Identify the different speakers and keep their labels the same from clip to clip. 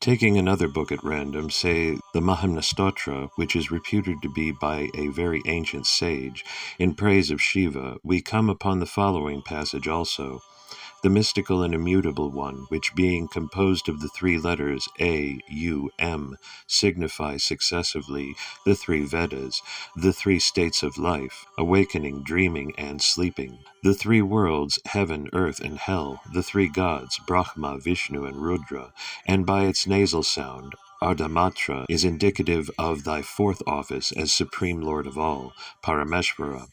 Speaker 1: Taking another book at random, say the Mahamnastotra, which is reputed to be by a very ancient sage, in praise of Shiva, we come upon the following passage also. The mystical and immutable one, which being composed of the three letters A, U, M, signify successively the three Vedas, the three states of life, awakening, dreaming, and sleeping, the three worlds, heaven, earth, and hell, the three gods, Brahma, Vishnu, and Rudra, and by its nasal sound, Ardhamatra, is indicative of thy fourth office as Supreme Lord of all, Parameshvara,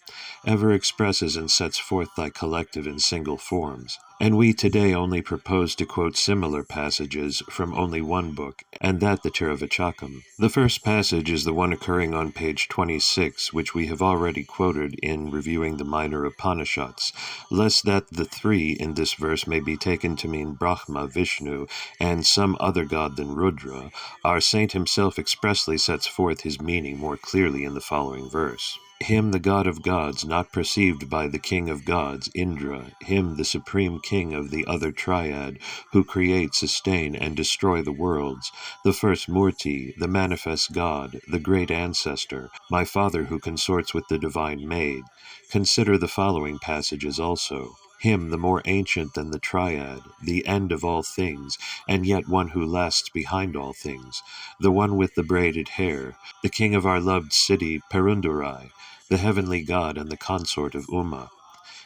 Speaker 1: ever expresses and sets forth thy collective and single forms. And we today only propose to quote similar passages from only one book, and that the Tiravachakam. The first passage is the one occurring on page 26, which we have already quoted in reviewing the minor Upanishads, lest that the three in this verse may be taken to mean Brahma, Vishnu, and some other god than Rudra. Our saint himself expressly sets forth his meaning more clearly in the following verse. Him the god of gods, not perceived by the king of gods, Indra, him the supreme king of the other triad, who create, sustain, and destroy the worlds, the first Murti, the manifest God, the great ancestor, my father who consorts with the divine maid. Consider the following passages also. Him the more ancient than the triad, the end of all things, and yet one who lasts behind all things, the one with the braided hair, the king of our loved city, Perundurai, the heavenly god and the consort of Uma.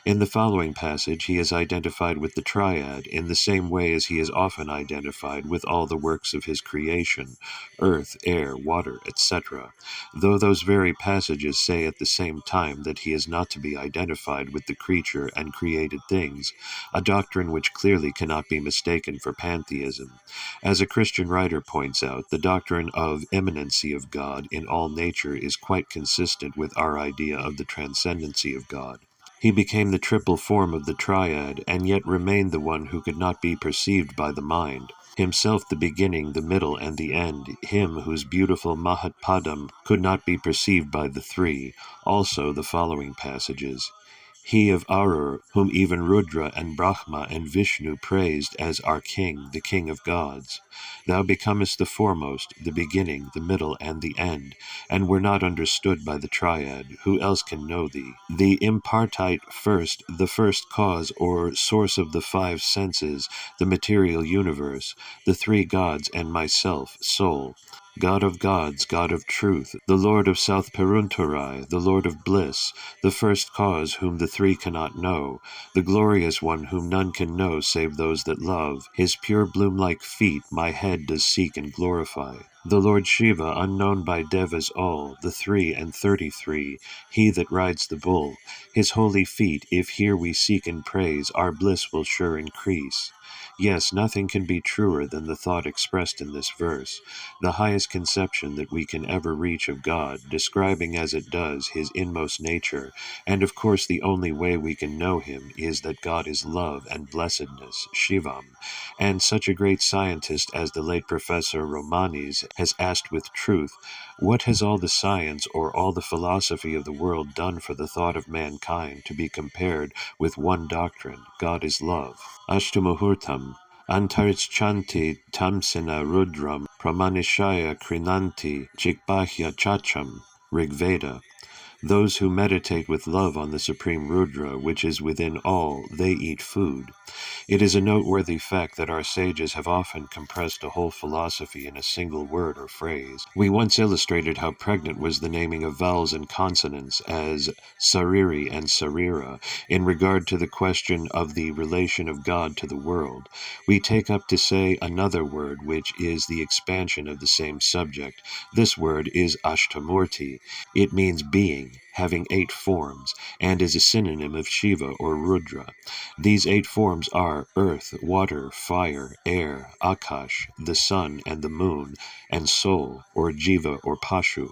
Speaker 1: In the following passage he is identified with the triad in the same way as he is often identified with all the works of his creation, earth, air, water, etc., though those very passages say at the same time that he is not to be identified with the creature and created things, a doctrine which clearly cannot be mistaken for pantheism. As a Christian writer points out, the doctrine of immanency of God in all nature is quite consistent with our idea of the transcendency of God. He became the triple form of the triad, and yet remained the one who could not be perceived by the mind. Himself the beginning, the middle, and the end, him whose beautiful Mahatpadam could not be perceived by the three. Also the following passages. He of Arur, whom even Rudra and Brahma and Vishnu praised as our king, the king of gods. Thou becomest the foremost, the beginning, the middle, and the end, and were not understood by the triad. Who else can know thee? The impartite first, the first cause or source of the five senses, the material universe, the three gods, and myself, soul. God of gods, God of truth, the Lord of South Perunturai, the Lord of bliss, the first cause whom the three cannot know, the glorious one whom none can know save those that love, his pure bloom-like feet my head does seek and glorify. The Lord Shiva, unknown by Devas all, the 33, he that rides the bull, his holy feet, if here we seek and praise, our bliss will sure increase. Yes, nothing can be truer than the thought expressed in this verse, the highest conception that we can ever reach of God, describing as it does his inmost nature, and of course the only way we can know him is that God is love and blessedness, Shivam, and such a great scientist as the late Professor Romanes has asked with truth, what has all the science or all the philosophy of the world done for the thought of mankind to be compared with one doctrine, God is love? Ashtamuhurtam, Antarischanti tamsena rudram pramanishaya krinanti jikbahya chacham, Rigveda. Those who meditate with love on the Supreme Rudra, which is within all, they eat food. It is a noteworthy fact that our sages have often compressed a whole philosophy in a single word or phrase. We once illustrated how pregnant was the naming of vowels and consonants as sariri and sarira in regard to the question of the relation of God to the world. We take up to say another word which is the expansion of the same subject. This word is Ashtamurti. It means being, having 8 forms, and is a synonym of Shiva or Rudra. These 8 forms are earth, water, fire, air, Akash, the sun and the moon, and soul, or Jiva or Pashu.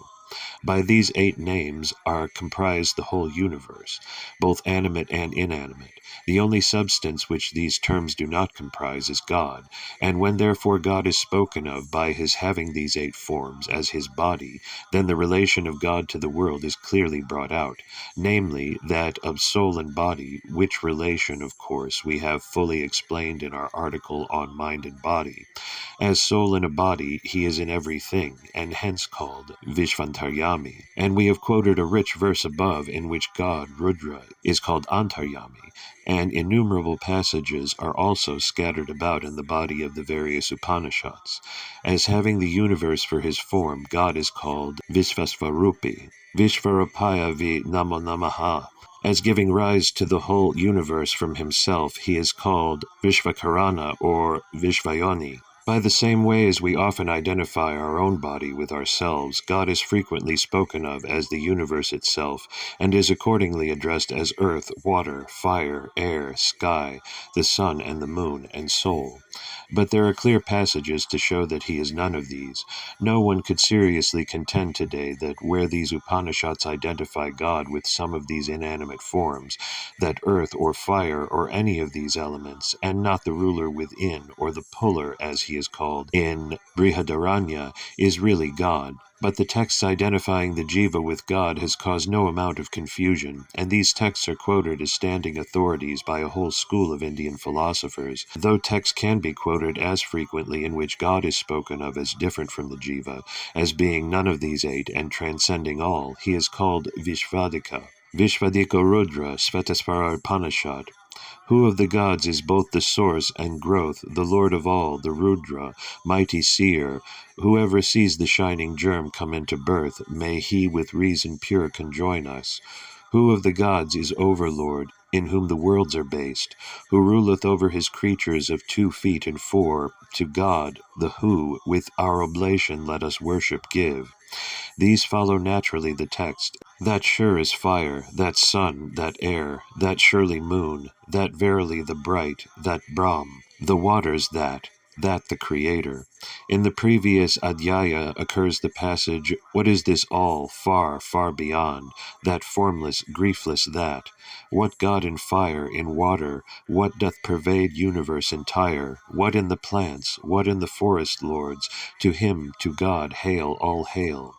Speaker 1: By these 8 names are comprised the whole universe, both animate and inanimate. The only substance which these terms do not comprise is God, and when therefore God is spoken of by his having these 8 forms as his body, then the relation of God to the world is clearly brought out, namely that of soul and body, which relation, of course, we have fully explained in our article on mind and body. As soul in a body, he is in everything, and hence called Vishvantaryami. And we have quoted a rich verse above in which God, Rudra, is called Antaryami, and innumerable passages are also scattered about in the body of the various Upanishads. As having the universe for his form, God is called Visvasvarupi, Vishvarupaya vi Namo Namaha. As giving rise to the whole universe from himself, he is called Vishvakarana or Vishvayoni. By the same way as we often identify our own body with ourselves, God is frequently spoken of as the universe itself, and is accordingly addressed as earth, water, fire, air, sky, the sun and the moon, and soul. But there are clear passages to show that he is none of these. No one could seriously contend today that where these Upanishads identify God with some of these inanimate forms, that earth or fire or any of these elements, and not the ruler within, or the puller as he is called in Brihadaranya, is really God. But the texts identifying the jiva with God has caused no amount of confusion, and these texts are quoted as standing authorities by a whole school of Indian philosophers, though texts can be quoted as frequently in which God is spoken of as different from the jiva, as being none of these 8 and transcending all. He is called Vishvadika. Vishvadika Rudra, Svetasvara Upanishad. Who of the gods is both the source and growth, the lord of all, the Rudra, mighty seer? Whoever sees the shining germ come into birth, may he with reason pure conjoin us. Who of the gods is overlord, in whom the worlds are based, who ruleth over his creatures of 2 feet and 4, to God, the who, with our oblation let us worship give. These follow naturally the text, that sure is fire, that sun, that air, that surely moon, that verily the bright, that Brahm, the waters that the Creator. In the previous Adhyaya occurs the passage, what is this all, far, far beyond, that formless, griefless that? What God in fire, in water, what doth pervade universe entire? What in the plants, what in the forest lords? To him, to God, hail, all hail.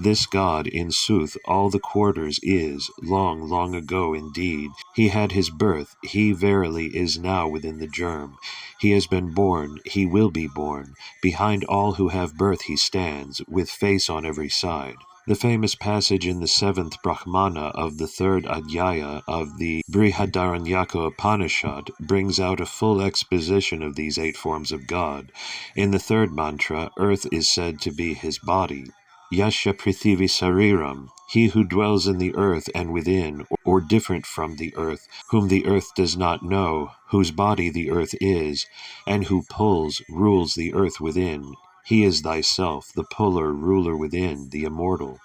Speaker 1: This God, in sooth, all the quarters is, long, long ago indeed. He had his birth, he verily is now within the germ. He has been born, he will be born. Behind all who have birth he stands, with face on every side. The famous passage in the 7th Brahmana of the 3rd Adhyaya of the Brihadaranyaka Upanishad brings out a full exposition of these 8 forms of God. In the 3rd mantra, earth is said to be his body. Yasha Prithivi Sariram, he who dwells in the earth and within, or different from the earth, whom the earth does not know, whose body the earth is, and who pulls, rules the earth within. He is thyself, the puller, ruler within, the immortal.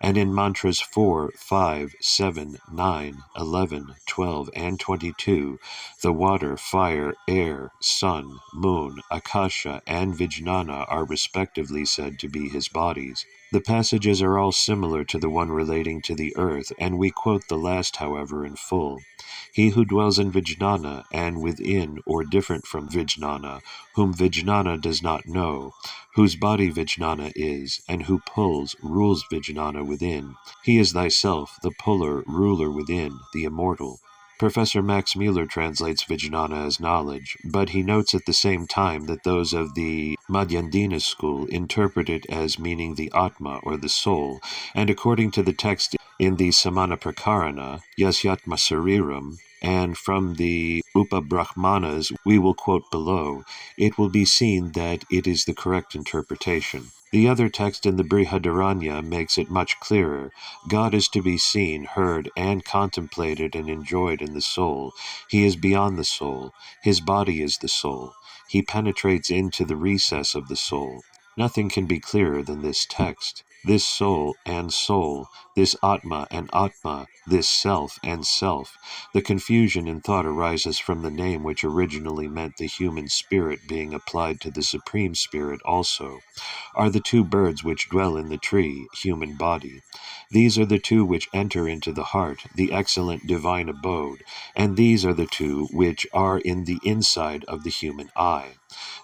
Speaker 1: And in mantras 4, 5, 7, 9, 11, 12, and 22, the water, fire, air, sun, moon, akasha, and vijnana are respectively said to be his bodies. The passages are all similar to the one relating to the earth, and we quote the last, however, in full. He who dwells in Vijnana, and within or different from Vijnana, whom Vijnana does not know, whose body Vijnana is, and who pulls, rules Vijnana within. He is thyself, the puller, ruler within, the immortal. Professor Max Mueller translates Vijnana as knowledge, but he notes at the same time that those of the Madhyandina school interpret it as meaning the Atma or the soul, and according to the text in the Samana Prakarana, Yasyatma Sariram, and from the Upa-Brahmanas we will quote below, it will be seen that it is the correct interpretation. The other text in the Brihadaranya makes it much clearer. God is to be seen, heard, and contemplated and enjoyed in the soul. He is beyond the soul. His body is the soul. He penetrates into the recess of the soul. Nothing can be clearer than this text. this soul and soul, this Atma and Atma, this self and self. The confusion in thought arises from the name which originally meant the human spirit being applied to the Supreme Spirit also, are the two birds which dwell in the tree, human body. These are the two which enter into the heart, the excellent divine abode, and these are the two which are in the inside of the human eye.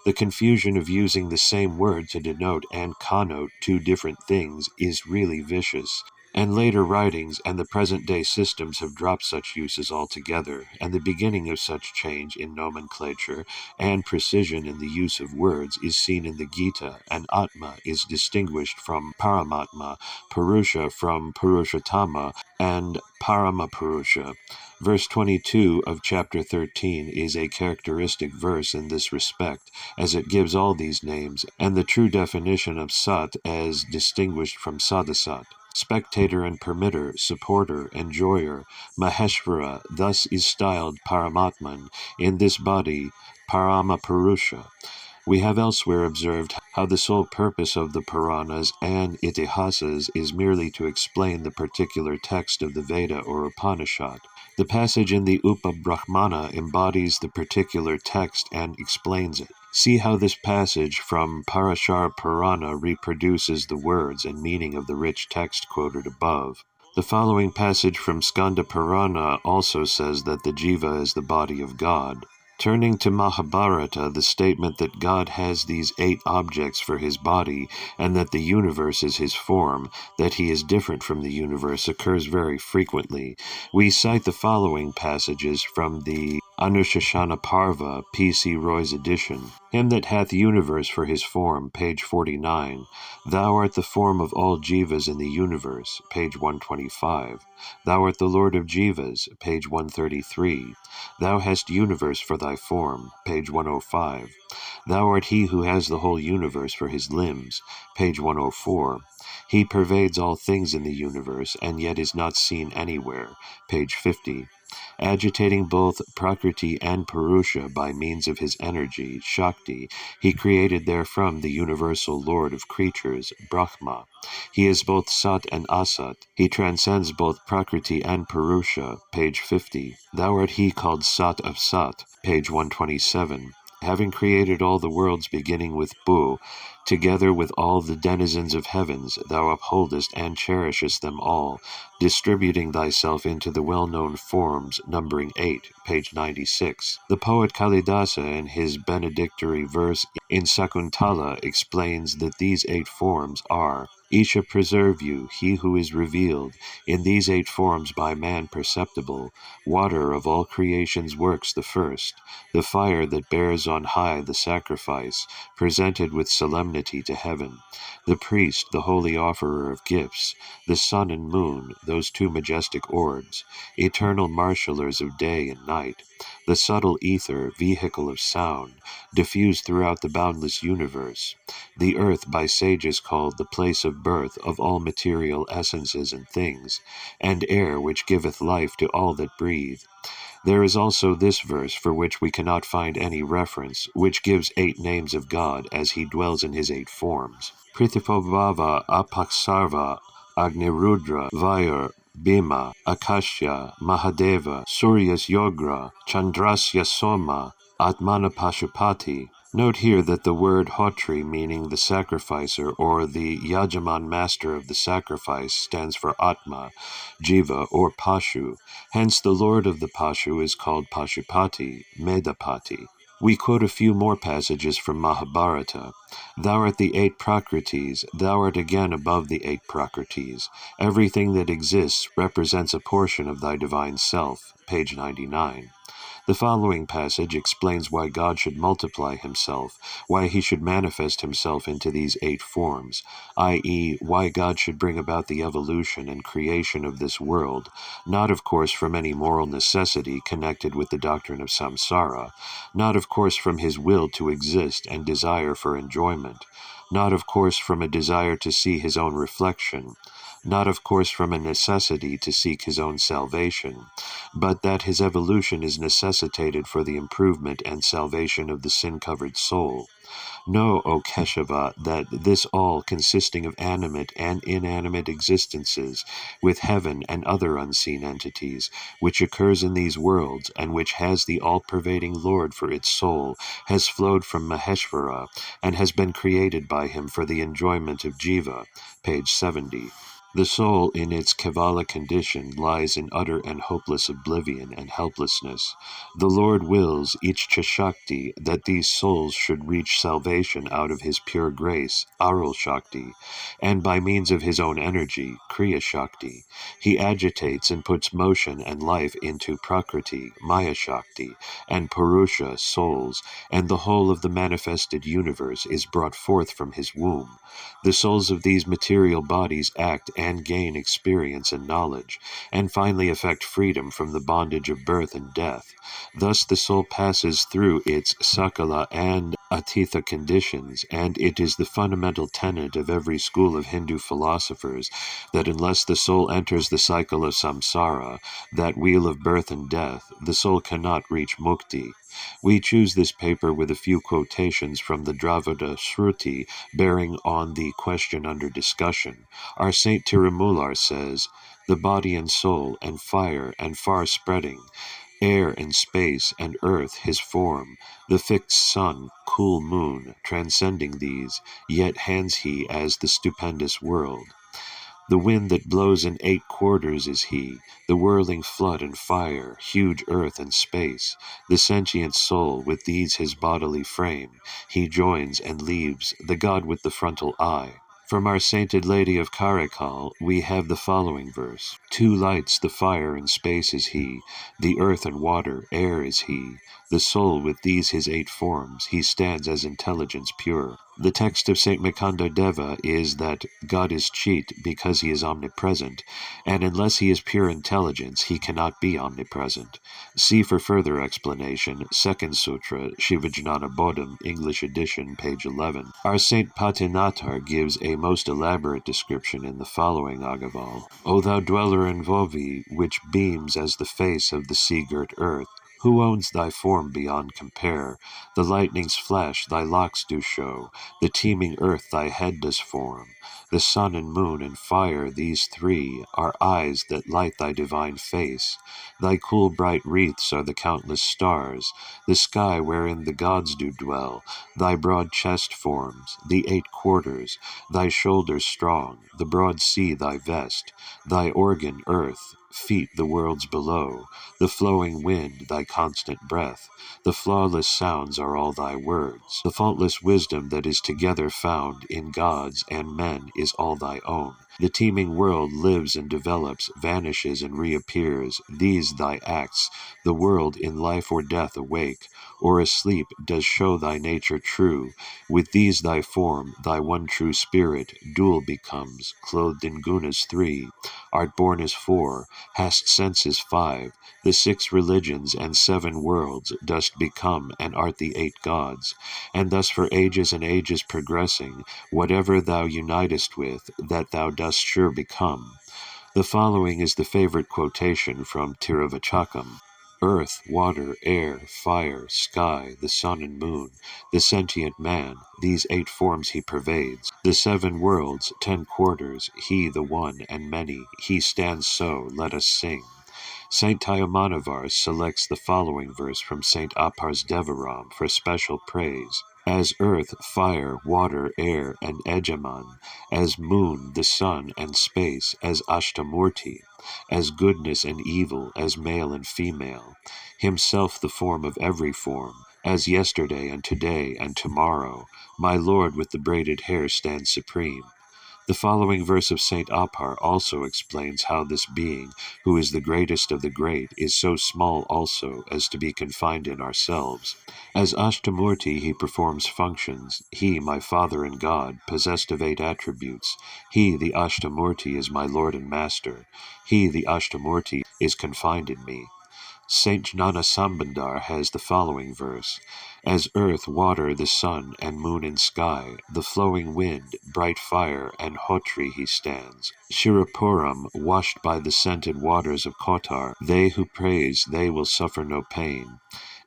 Speaker 1: The confusion of using the same word to denote and connote two different things is really vicious, and later writings and the present-day systems have dropped such uses altogether, and the beginning of such change in nomenclature and precision in the use of words is seen in the Gita, and Atma is distinguished from Paramatma, Purusha from Purushottama, and Paramapurusha. Verse 22 of chapter 13 is a characteristic verse in this respect, as it gives all these names, and the true definition of Sat as distinguished from Sadasat. Spectator and permitter, supporter, enjoyer, Maheshvara, thus is styled Paramatman, in this body Paramapurusha. We have elsewhere observed how the sole purpose of the Puranas and Itihasas is merely to explain the particular text of the Veda or Upanishad. The passage in the Upa-Brahmana embodies the particular text and explains it. See how this passage from Parashar Purana reproduces the words and meaning of the rich text quoted above. The following passage from Skanda Purana also says that the jiva is the body of God. Turning to Mahabharata, the statement that God has these 8 objects for his body, and that the universe is his form, that he is different from the universe, occurs very frequently. We cite the following passages from the Anushashana Parva, P.C. Roy's edition. Him that hath universe for his form, page 49. Thou art the form of all jivas in the universe, page 125. Thou art the Lord of jivas, page 133. Thou hast universe for thy form, page 105. Thou art he who has the whole universe for his limbs, page 104. He pervades all things in the universe, and yet is not seen anywhere, page 50. Agitating both Prakriti and Purusha by means of his energy, Shakti, he created therefrom the universal Lord of creatures, Brahma. He is both Sat and Asat. He transcends both Prakriti and Purusha, page 50. Thou art he called Sat of Sat, page 127. Having created all the worlds beginning with Bu, together with all the denizens of heavens, thou upholdest and cherishest them all, distributing thyself into the well-known forms, numbering 8, page 96. The poet Kalidasa, in his benedictory verse in Sakuntala, explains that these 8 forms are: Isha preserve you, he who is revealed, in these 8 forms by man perceptible, water of all creation's works the first, the fire that bears on high the sacrifice, presented with solemnity to heaven, the priest, the holy offerer of gifts, the sun and moon, those 2 majestic orbs, eternal marshallers of day and night, the subtle ether, vehicle of sound, diffused throughout the boundless universe, the earth by sages called the place of birth of all material essences and things, and air which giveth life to all that breathe. There is also this verse for which we cannot find any reference, which gives 8 names of God as he dwells in his 8 forms. Prithipobhava, Apaksarva, Agnirudra, Vayur, Bhima, Akashya, Mahadeva, Suryas Yogra, Chandrasya Soma, Atmana Pashupati. Note here that the word Hotri, meaning the sacrificer or the Yajaman master of the sacrifice, stands for Atma, Jiva, or Pashu. Hence the lord of the Pashu is called Pashupati, Medapati. We quote a few more passages from Mahabharata. Thou art the 8 Prakritis, thou art again above the 8 Prakritis. Everything that exists represents a portion of thy divine self, page 99. The following passage explains why God should multiply himself, why he should manifest himself into these 8 forms, i.e., why God should bring about the evolution and creation of this world, not of course from any moral necessity connected with the doctrine of samsara, not of course from his will to exist and desire for enjoyment, not of course from a desire to see his own reflection, not of course from a necessity to seek his own salvation, but that his evolution is necessitated for the improvement and salvation of the sin-covered soul. Know, O Keshava, that this all, consisting of animate and inanimate existences, with heaven and other unseen entities, which occurs in these worlds, and which has the all-pervading Lord for its soul, has flowed from Maheshvara, and has been created by him for the enjoyment of Jiva, page 70. The soul, in its Kevala condition, lies in utter and hopeless oblivion and helplessness. The Lord wills, each Chashakti, that these souls should reach salvation out of his pure grace, Arul Shakti, and by means of his own energy, Kriya Shakti. He agitates and puts motion and life into Prakriti, Maya Shakti, and Purusha, souls, and the whole of the manifested universe is brought forth from his womb. The souls of these material bodies act and gain experience and knowledge, and finally effect freedom from the bondage of birth and death. Thus the soul passes through its Sakala and Atitha conditions, and it is the fundamental tenet of every school of Hindu philosophers that unless the soul enters the cycle of samsara, that wheel of birth and death, the soul cannot reach mukti. We choose this paper with a few quotations from the Dravida Shruti bearing on the question under discussion. Our Saint Tirumular says, "The body and soul, and fire, and far-spreading, air and space, and earth his form, the fixed sun, cool moon, transcending these, yet hands he as the stupendous world. The wind that blows in 8 quarters is he, the whirling flood and fire, huge earth and space, the sentient soul, with these his bodily frame, he joins and leaves, the God with the frontal eye." From our Sainted Lady of Karakal, we have the following verse. "Two lights, the fire and space is he, the earth and water, air is he, the soul with these his 8 forms, he stands as intelligence pure." The text of Saint Mikanda Deva is that God is cheat because he is omnipresent, and unless he is pure intelligence, he cannot be omnipresent. See for further explanation, Second Sutra, Shivajnana Bodham, English edition, page 11. Our Saint Patinatar gives a most elaborate description in the following Agaval. "O thou dweller in Vovi, which beams as the face of the sea-girt earth, who owns thy form beyond compare? The lightning's flash thy locks do show, the teeming earth thy head does form. The sun and moon and fire, these three, are eyes that light thy divine face. Thy cool bright wreaths are the countless stars, the sky wherein the gods do dwell. Thy broad chest forms, the 8 quarters, thy shoulders strong, the broad sea thy vest, thy organ earth, feet the worlds below, the flowing wind thy constant breath. The flawless sounds are all thy words. The faultless wisdom that is together found in gods and men is all thy own. The teeming world lives and develops, vanishes and reappears. These thy acts, the world in life or death awake, or asleep, does show thy nature true. With these thy form, thy one true spirit, dual becomes, clothed in gunas 3, art born as 4, hast senses 5, the 6 religions and 7 worlds dost become, and art the 8 gods. And thus for ages and ages progressing, whatever thou unitest with, that thou dost sure become." The following is the favorite quotation from Tiruvachakam. "Earth, water, air, fire, sky, the sun and moon, the sentient man, these 8 forms he pervades. The 7 worlds, 10 quarters, he the one and many, he stands so, let us sing." Saint Tayamanavar selects the following verse from Saint Apar's Devaram for special praise. "As earth, fire, water, air, and Ejaman, as moon, the sun, and space, as Ashtamurti, as goodness and evil, as male and female, himself the form of every form, as yesterday and today and tomorrow, my Lord with the braided hair stands supreme." The following verse of Saint Apar also explains how this being, who is the greatest of the great, is so small also as to be confined in ourselves. "As Ashtamurti he performs functions, he, my Father and God, possessed of 8 attributes. He, the Ashtamurti, is my Lord and Master. He, the Ashtamurti, is confined in me." Saint Jnana Sambandar has the following verse. "As earth, water, the sun, and moon and sky, the flowing wind, bright fire, and Hotri he stands. Shirapuram, washed by the scented waters of Kotar, they who praise, they will suffer no pain.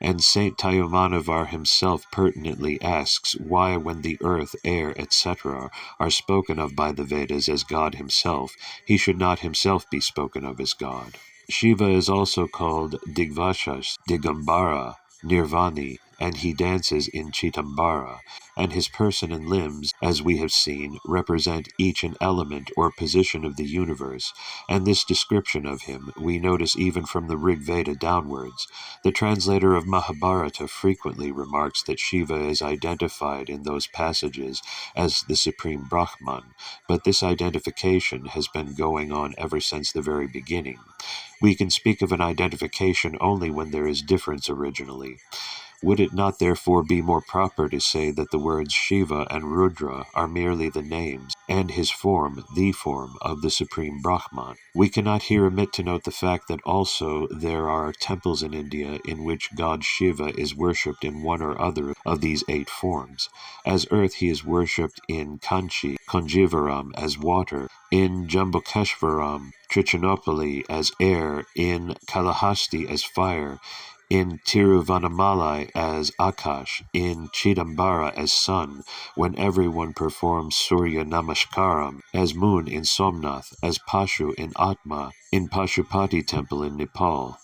Speaker 1: And Saint Tayumanavar himself pertinently asks why, when the earth, air, etc., are spoken of by the Vedas as God himself, he should not himself be spoken of as God. Shiva is also called Digvashas, Digambara, Nirvani, and he dances in Chitambara, and his person and limbs, as we have seen, represent each an element or position of the universe, and this description of him we notice even from the Rig Veda downwards. The translator of Mahabharata frequently remarks that Shiva is identified in those passages as the supreme Brahman, but this identification has been going on ever since the very beginning. We can speak of an identification only when there is difference originally. Would it not therefore be more proper to say that the words Shiva and Rudra are merely the names, and his form the form of the Supreme Brahman? We cannot here omit to note the fact that also there are temples in India in which God Shiva is worshipped in one or other of these 8 forms. As earth he is worshipped in Kanchi, Conjeevaram as water, in Jambukeshwaram, Trichinopoli as air, in Kalahasti as fire, in Tiruvannamalai as Akash, in Chidambara as sun, when everyone performs Surya Namaskaram, as moon in Somnath, as Pashu in Atma, in Pashupati temple in Nepal.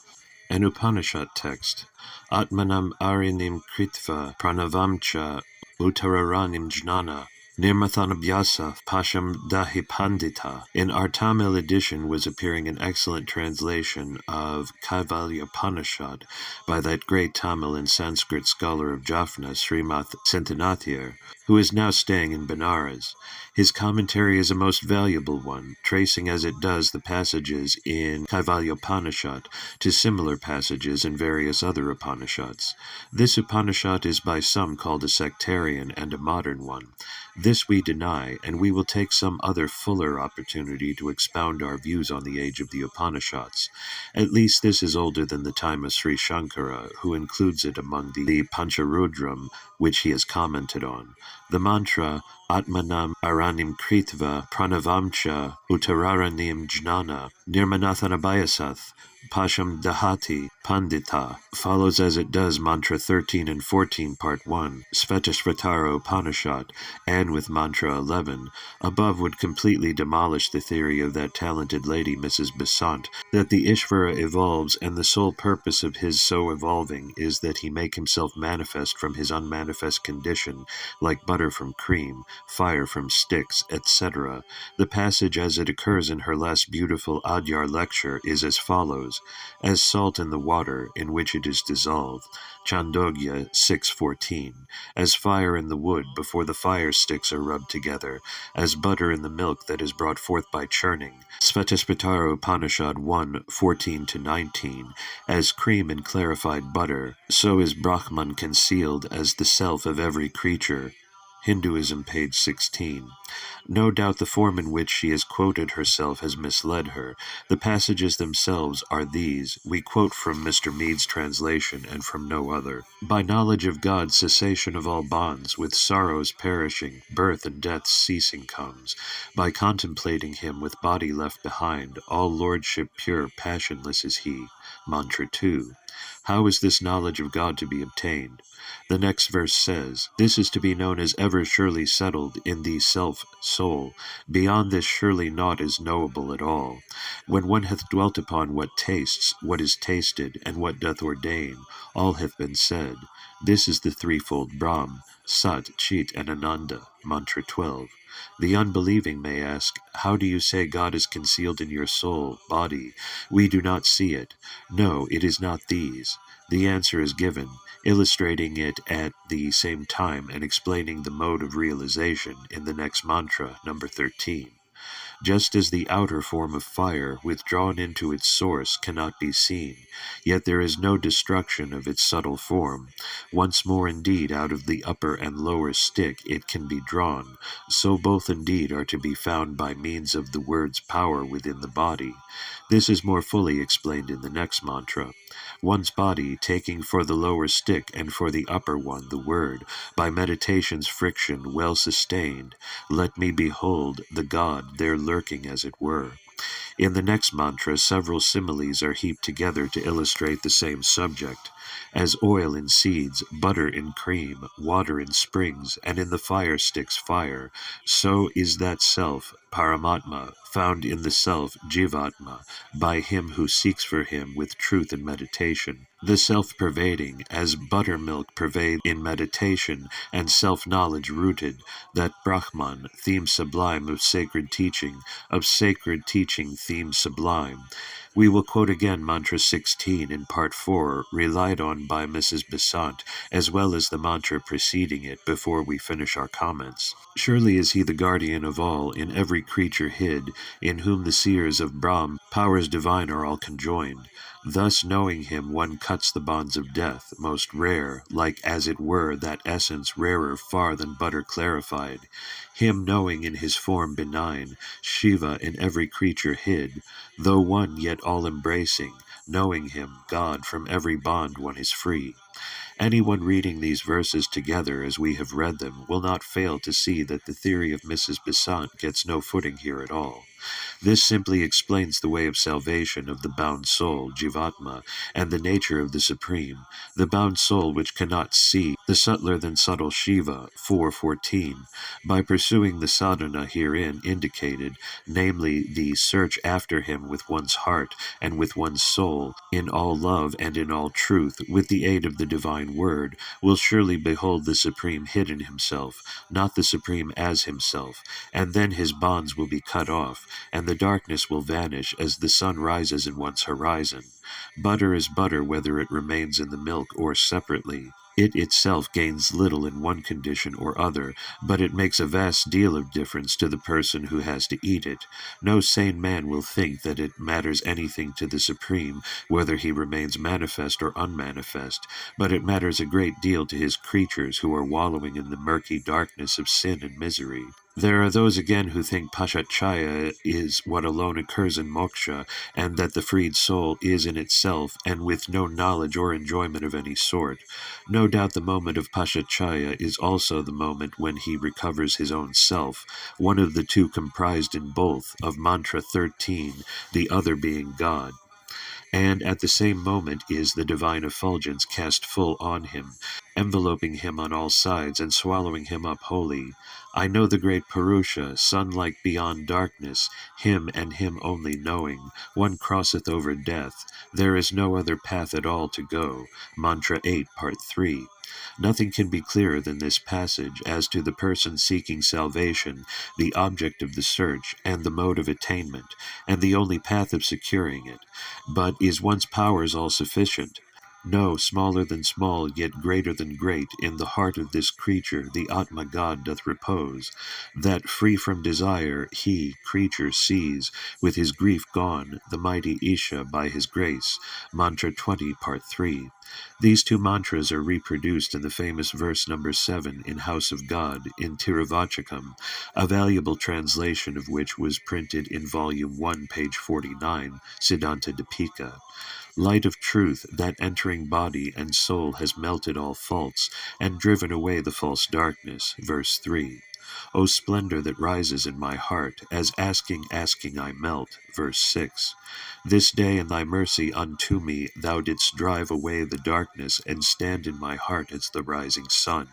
Speaker 1: An Upanishad text. Atmanam arinim kritva pranavamcha uttararanim jnana nirmathanabhyasa pasham dahi pandita. In our Tamil edition was appearing an excellent translation of Kaivalya Upanishad by that great Tamil and Sanskrit scholar of Jaffna, Srimath Sentanathir, who is now staying in Benares. His commentary is a most valuable one, tracing as it does the passages in Kaivalya Upanishad to similar passages in various other Upanishads. This Upanishad is by some called a sectarian and a modern one. This we deny, and we will take some other fuller opportunity to expound our views on the age of the Upanishads. At least this is older than the time of Sri Shankara, who includes it among the Pancharudram, which he has commented on. The mantra Atmanam Aranim Kritva Pranavamcha Uttararanim Jnana Nirmanathanabhayasath Pasham Dahati Pandita follows as it does mantra 13 and 14 part 1, Svetashvatara Upanishad, and with mantra 11, above would completely demolish the theory of that talented lady Mrs. Besant, that the Ishvara evolves and the sole purpose of his so evolving is that he make himself manifest from his unmanifest condition, like butter from cream, fire from sticks, etc. The passage as it occurs in her last beautiful Adyar lecture is as follows: as salt in the water in which it is dissolved, Chandogya 6:14, as fire in the wood before the fire sticks are rubbed together, as butter in the milk that is brought forth by churning, Svetaspatara Upanishad 1:14-19, as cream in clarified butter, so is Brahman concealed as the self of every creature. Hinduism, page 16. No doubt the form in which she has quoted herself has misled her. The passages themselves are these. We quote from Mr. Meade's translation and from no other. By knowledge of God, cessation of all bonds, with sorrows perishing, birth and death ceasing comes. By contemplating him with body left behind, all lordship pure, passionless is he. Mantra 2. How is this knowledge of God to be obtained? The next verse says, this is to be known as ever surely settled in the self-soul. Beyond this surely naught is knowable at all. When one hath dwelt upon what tastes, what is tasted, and what doth ordain, all hath been said. This is the threefold Brahm, Sat, Chit, and Ananda. Mantra 12. The unbelieving may ask, how do you say God is concealed in your soul, body? We do not see it. No, it is not these. The answer is given, illustrating it at the same time and explaining the mode of realization in the next mantra, number 13. Just as the outer form of fire, withdrawn into its source, cannot be seen, yet there is no destruction of its subtle form. Once more indeed out of the upper and lower stick it can be drawn, so both indeed are to be found by means of the word's power within the body. This is more fully explained in the next mantra. One's body, taking for the lower stick and for the upper one the word, by meditation's friction well sustained, let me behold the God there lurking as it were. In the next mantra, several similes are heaped together to illustrate the same subject. As oil in seeds, butter in cream, water in springs, and in the fire sticks fire, so is that self, Paramatma, found in the self, Jivatma, by him who seeks for him with truth and meditation. The self-pervading, as buttermilk pervade in meditation, and self-knowledge rooted, that Brahman, theme sublime of sacred teaching theme sublime. We will quote again Mantra 16 in Part 4, relied on by Mrs. Besant, as well as the mantra preceding it before we finish our comments. Surely is he the guardian of all, in every creature hid, in whom the seers of Brahm, powers divine, are all conjoined. Thus, knowing him, one cuts the bonds of death, most rare, like as it were that essence rarer far than butter clarified. Him knowing in his form benign, Shiva in every creature hid, though one yet all embracing, knowing him, God, from every bond one is free. Anyone reading these verses together as we have read them will not fail to see that the theory of Mrs. Besant gets no footing here at all. This simply explains the way of salvation of the bound soul, Jivatma, and the nature of the Supreme, the bound soul which cannot see the subtler than subtle Shiva, 4:14, by pursuing the sadhana herein indicated, namely the search after him with one's heart and with one's soul, in all love and in all truth, with the aid of the divine word, will surely behold the Supreme hidden himself, not the Supreme as himself, and then his bonds will be cut off, and the darkness will vanish as the sun rises in one's horizon. Butter is butter whether it remains in the milk or separately. It itself gains little in one condition or other, but it makes a vast deal of difference to the person who has to eat it. No sane man will think that it matters anything to the Supreme whether he remains manifest or unmanifest, but it matters a great deal to his creatures who are wallowing in the murky darkness of sin and misery. There are those again who think Pashachaya is what alone occurs in moksha, and that the freed soul is in itself, and with no knowledge or enjoyment of any sort. No doubt the moment of Pashachaya is also the moment when he recovers his own self, one of the two comprised in both, of Mantra 13, the other being God. And at the same moment is the divine effulgence cast full on him, enveloping him on all sides and swallowing him up wholly. I know the great Purusha, sun-like beyond darkness, him and him only knowing, one crosseth over death, there is no other path at all to go. Mantra 8, Part 3. Nothing can be clearer than this passage as to the person seeking salvation, the object of the search, and the mode of attainment, and the only path of securing it. But is one's powers all sufficient? No, smaller than small, yet greater than great, in the heart of this creature the Atma God doth repose, that, free from desire, he, creature, sees, with his grief gone, the mighty Isha by his grace. Mantra 20, Part 3. These two mantras are reproduced in the famous verse number 7 in House of God in Tiruvachakam, a valuable translation of which was printed in Volume 1, page 49, Siddhanta Dipika. Light of truth, that entering body and soul has melted all faults, and driven away the false darkness. Verse 3. O splendor that rises in my heart, as asking I melt. Verse 6. This day in thy mercy unto me thou didst drive away the darkness, and stand in my heart as the rising sun.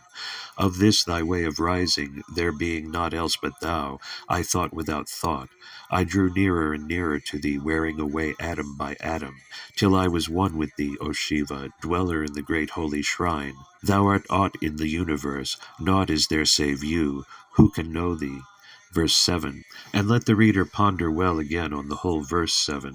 Speaker 1: Of this thy way of rising, there being naught else but thou, I thought without thought. I drew nearer and nearer to thee, wearing away atom by atom, till I was one with thee, O Shiva, dweller in the great holy shrine. Thou art aught in the universe, naught is there save you. Who can know thee? Verse 7. And let the reader ponder well again on the whole verse 7.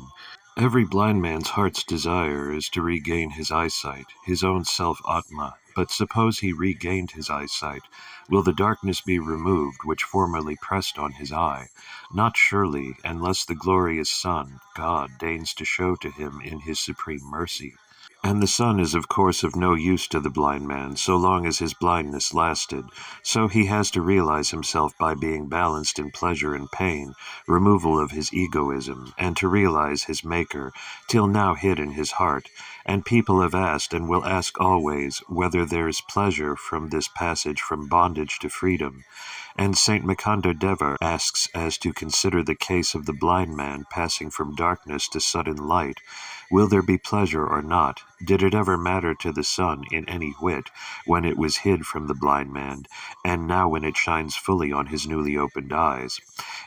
Speaker 1: Every blind man's heart's desire is to regain his eyesight, his own self-atma. But suppose he regained his eyesight, will the darkness be removed which formerly pressed on his eye? Not surely, unless the glorious Sun, God, deigns to show to him in his supreme mercy. And the sun is of course of no use to the blind man so long as his blindness lasted, so he has to realize himself by being balanced in pleasure and pain, removal of his egoism, and to realize his Maker, till now hid in his heart. And people have asked, and will ask always, whether there is pleasure from this passage from bondage to freedom. And Saint Makanda Devar asks as to consider the case of the blind man passing from darkness to sudden light. Will there be pleasure or not? Did it ever matter to the sun in any whit when it was hid from the blind man, and now when it shines fully on his newly opened eyes?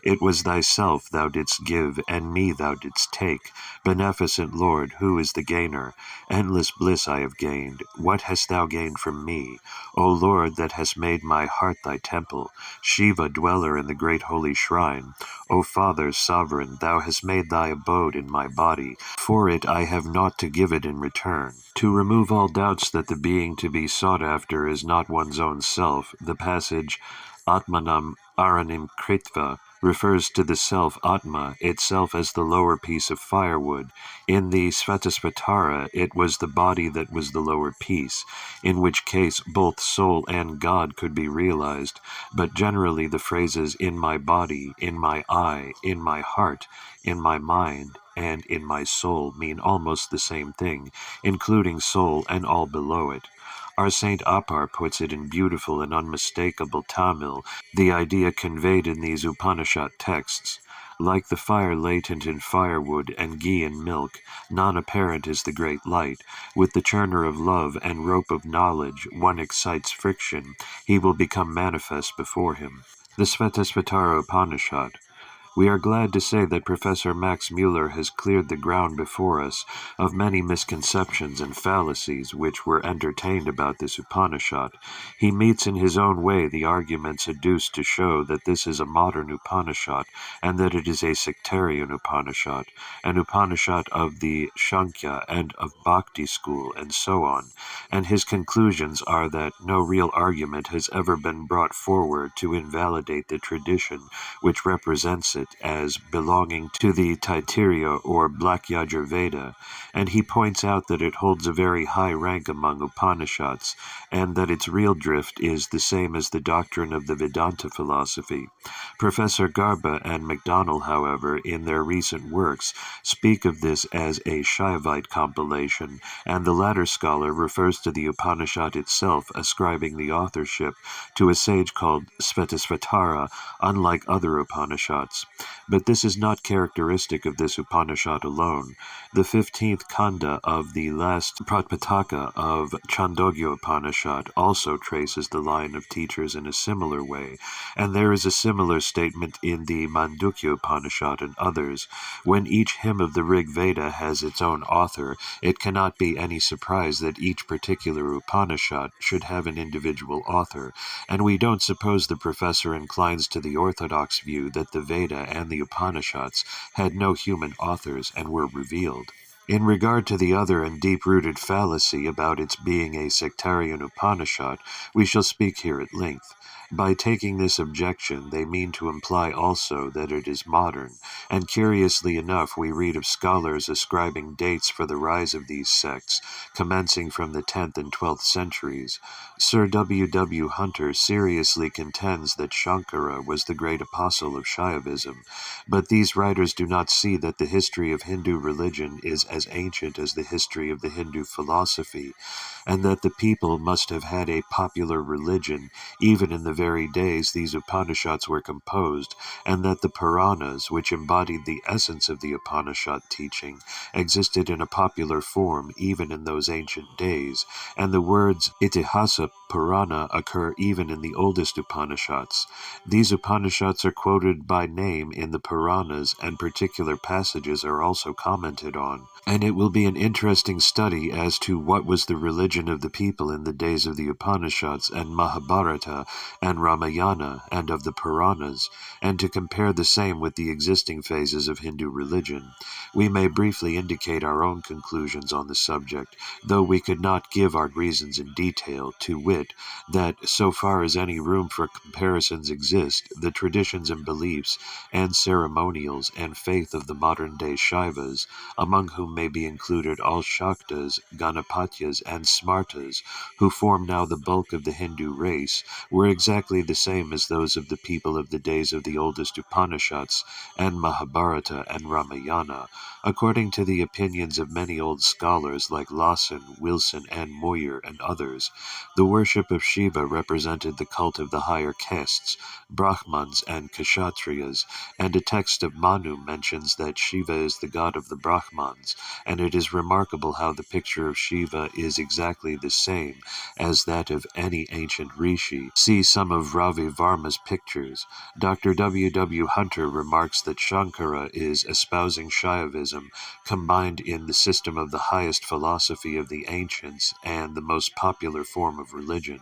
Speaker 1: It was thyself thou didst give, and me thou didst take. Beneficent Lord, who is the gainer? Endless bliss I have gained. What hast thou gained from me? O Lord, that hast made my heart thy temple, Shiva, dweller in the great holy shrine. O Father, sovereign, thou hast made thy abode in my body. For it I have naught to give it in return. To remove all doubts that the being to be sought after is not one's own self, the passage Atmanam Aranim Kritva refers to the self Atma, itself as the lower piece of firewood. In the Svetaspatara, it was the body that was the lower piece, in which case both soul and God could be realized, but generally the phrases in my body, in my eye, in my heart, in my mind, and in my soul mean almost the same thing, including soul and all below it. Our Saint Appar puts it in beautiful and unmistakable Tamil, the idea conveyed in these Upanishad texts. Like the fire latent in firewood and ghee in milk, non-apparent is the great light. With the churner of love and rope of knowledge, one excites friction. He will become manifest before him. The Svetasvatara Upanishad. We are glad to say that Professor Max Mueller has cleared the ground before us of many misconceptions and fallacies which were entertained about this Upanishad. He meets in his own way the arguments adduced to show that this is a modern Upanishad and that it is a sectarian Upanishad, an Upanishad of the Shankya and of Bhakti school, and so on. And his conclusions are that no real argument has ever been brought forward to invalidate the tradition which represents it as belonging to the Taittiriya or Black Yajurveda, and he points out that it holds a very high rank among Upanishads, and that its real drift is the same as the doctrine of the Vedanta philosophy. Professor Garba and MacDonald, however, in their recent works, speak of this as a Shaivite compilation, and the latter scholar refers to the Upanishad itself, ascribing the authorship to a sage called Svetasvatara, unlike other Upanishads. But this is not characteristic of this Upanishad alone. The 15th Kanda of the last Pratpataka of Chandogya Upanishad also traces the line of teachers in a similar way, and there is a similar statement in the Mandukya Upanishad and others. When each hymn of the Rig Veda has its own author, it cannot be any surprise that each particular Upanishad should have an individual author, and we don't suppose the professor inclines to the orthodox view that the Veda and the Upanishads had no human authors and were revealed. In regard to the other and deep-rooted fallacy about its being a sectarian Upanishad, we shall speak here at length. By taking this objection, they mean to imply also that it is modern, and curiously enough we read of scholars ascribing dates for the rise of these sects, commencing from the 10th and 12th centuries. Sir W. W. Hunter seriously contends that Shankara was the great apostle of Shaivism, but these writers do not see that the history of Hindu religion is as ancient as the history of the Hindu philosophy, and that the people must have had a popular religion even in the very days these Upanishads were composed, and that the Puranas, which embodied the essence of the Upanishad teaching, existed in a popular form even in those ancient days, and the words Itihasa Purana occur even in the oldest Upanishads. These Upanishads are quoted by name in the Puranas, and particular passages are also commented on. And it will be an interesting study as to what was the religion of the people in the days of the Upanishads and Mahabharata and Ramayana and of the Puranas, and to compare the same with the existing phases of Hindu religion. We may briefly indicate our own conclusions on the subject, though we could not give our reasons in detail, to wit, that, so far as any room for comparisons exist, the traditions and beliefs, and ceremonials and faith of the modern-day Shaivas, among whom may be included all Shaktas, Ganapatyas, and Smartas, who form now the bulk of the Hindu race, were exactly exactly the same as those of the people of the days of the oldest Upanishads and Mahabharata and Ramayana. According to the opinions of many old scholars like Lawson, Wilson, and Moyer, and others, the worship of Shiva represented the cult of the higher castes, Brahmans and Kshatriyas, and a text of Manu mentions that Shiva is the god of the Brahmans, and it is remarkable how the picture of Shiva is exactly the same as that of any ancient rishi. See some of Ravi Varma's pictures. Dr. W. W. Hunter remarks that Shankara is espousing Shaivism combined in the system of the highest philosophy of the ancients and the most popular form of religion.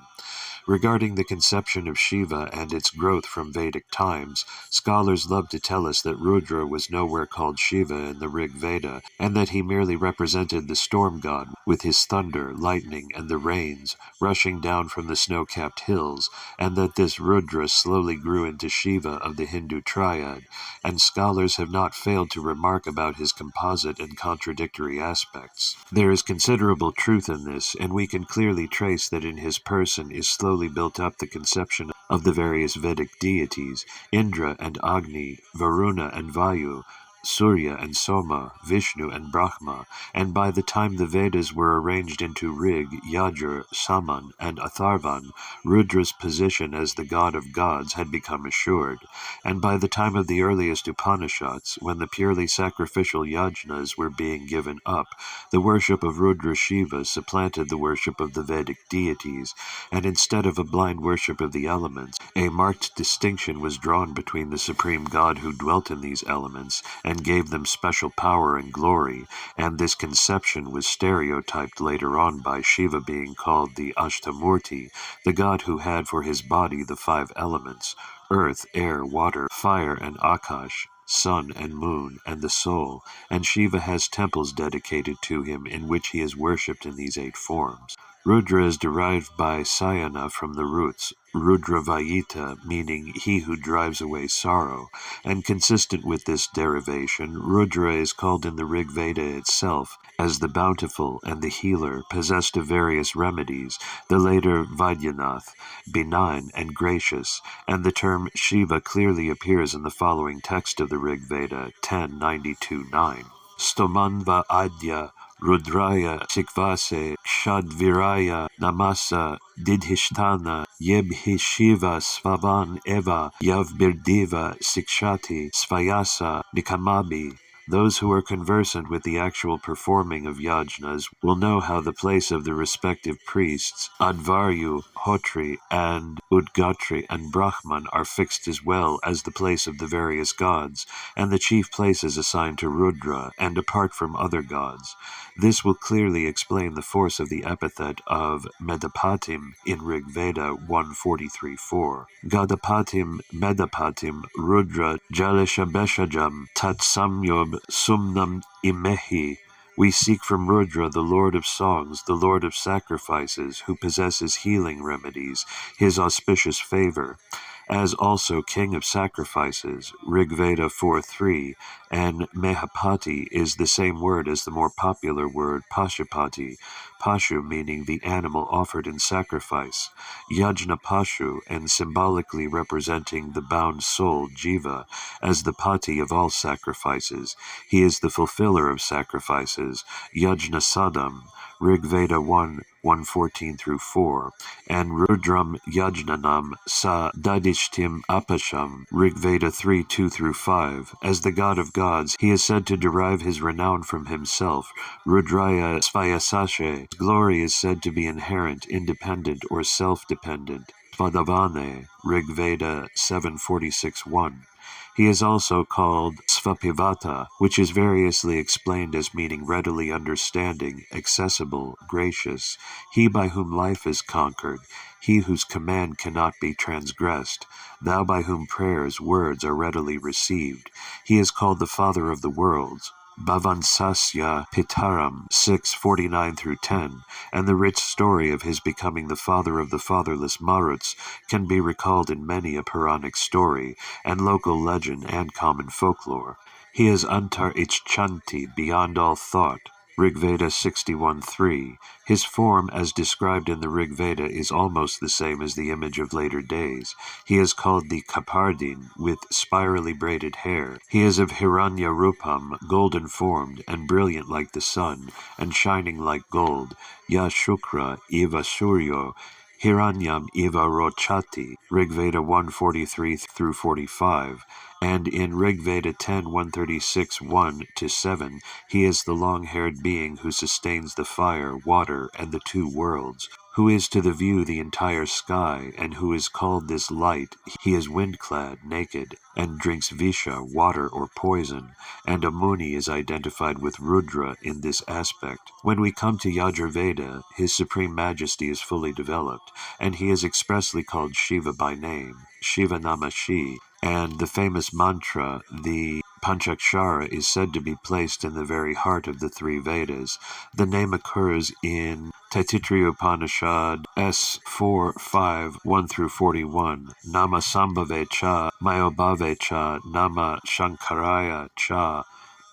Speaker 1: Regarding the conception of Shiva and its growth from Vedic times, scholars love to tell us that Rudra was nowhere called Shiva in the Rig Veda, and that he merely represented the storm god with his thunder, lightning, and the rains rushing down from the snow-capped hills, and that this Rudra slowly grew into Shiva of the Hindu triad, and scholars have not failed to remark about his composite and contradictory aspects. There is considerable truth in this, and we can clearly trace that in his person is slowly built up the conception of the various Vedic deities, Indra and Agni, Varuna and Vayu, Surya and Soma, Vishnu and Brahma, and by the time the Vedas were arranged into Rig, Yajur, Saman, and Atharvan, Rudra's position as the god of gods had become assured, and by the time of the earliest Upanishads, when the purely sacrificial yajnas were being given up, the worship of Rudra Shiva supplanted the worship of the Vedic deities, and instead of a blind worship of the elements, a marked distinction was drawn between the supreme god who dwelt in these elements and gave them special power and glory, and this conception was stereotyped later on by Shiva being called the Ashtamurti, the god who had for his body the five elements, earth, air, water, fire, and Akash, sun and moon, and the soul, and Shiva has temples dedicated to him in which he is worshipped in these 8 forms. Rudra is derived by Sayana from the roots Rudravayita, meaning he who drives away sorrow, and consistent with this derivation, Rudra is called in the Rig Veda itself as the bountiful and the healer, possessed of various remedies, the later Vaidyanath, benign and gracious, and the term Shiva clearly appears in the following text of the Rig Veda 10.92.9. Stomanva Adya Rudraya Sikvase Kshadviraya Namasa Didhishtana Yebhi Shiva Svavan Eva Yavbirdiva Sikshati Svayasa Nikamabi. Those who are conversant with the actual performing of yajnas will know how the place of the respective priests, Advaryu, Hotri, and Udgatri and Brahman are fixed as well as the place of the various gods, and the chief places assigned to Rudra, and apart from other gods. This will clearly explain the force of the epithet of Medapatim in Rig Veda 143.4. Gadapatim, Medapatim, Rudra, Jaleshabeshajam, Tatsamyob, Sumnam Imehi. We seek from Rudra, the Lord of songs, the Lord of sacrifices, who possesses healing remedies, his auspicious favor, as also King of Sacrifices, Rigveda 4.3, and Mehapati is the same word as the more popular word Pashupati, Pashu meaning the animal offered in sacrifice, Yajna Pashu, and symbolically representing the bound soul, Jiva, as the Pati of all sacrifices. He is the fulfiller of sacrifices, Yajna Sadam, Rigveda 1:114-4, and Rudram Yajnanam Sa Dadishtim Apasham, Rigveda 3:2-5. As the god of gods, he is said to derive his renown from himself. Rudraya Svayasashe, his glory is said to be inherent, independent, or self-dependent. Svadavane, Rigveda 7:46-1. He is also called Svapivata, which is variously explained as meaning readily understanding, accessible, gracious, he by whom life is conquered, he whose command cannot be transgressed, thou by whom prayers, words are readily received. He is called the Father of the worlds, Bhavansasya Pitaram 6:49-10, and the rich story of his becoming the father of the fatherless Maruts can be recalled in many a Puranic story and local legend and common folklore. He is Antar Ichchanti, beyond all thought, Rigveda 61.3. His form, as described in the Rigveda, is almost the same as the image of later days. He is called the Kapardin, with spirally braided hair. He is of Hiranya Rupam, golden formed, and brilliant like the sun, and shining like gold. Ya Shukra, Eva Suryo, Hiranyam Eva Rochati, Rigveda 143 through 45, and in Rigveda 10 136 1 to 7, he is the long-haired being who sustains the fire, water, and the two worlds, who is to the view the entire sky, and who is called this light. He is wind-clad, naked, and drinks visha, water or poison, and a Muni is identified with Rudra in this aspect. When we come to Yajurveda, his supreme majesty is fully developed, and he is expressly called Shiva by name, Shiva Namashi, and the famous mantra, the Panchakshara, is said to be placed in the very heart of the three Vedas. The name occurs in Taittiriya Upanishad S4, 5, 1 through 41. Nama Sambhave cha, Mayobhave cha, Nama Shankaraya cha,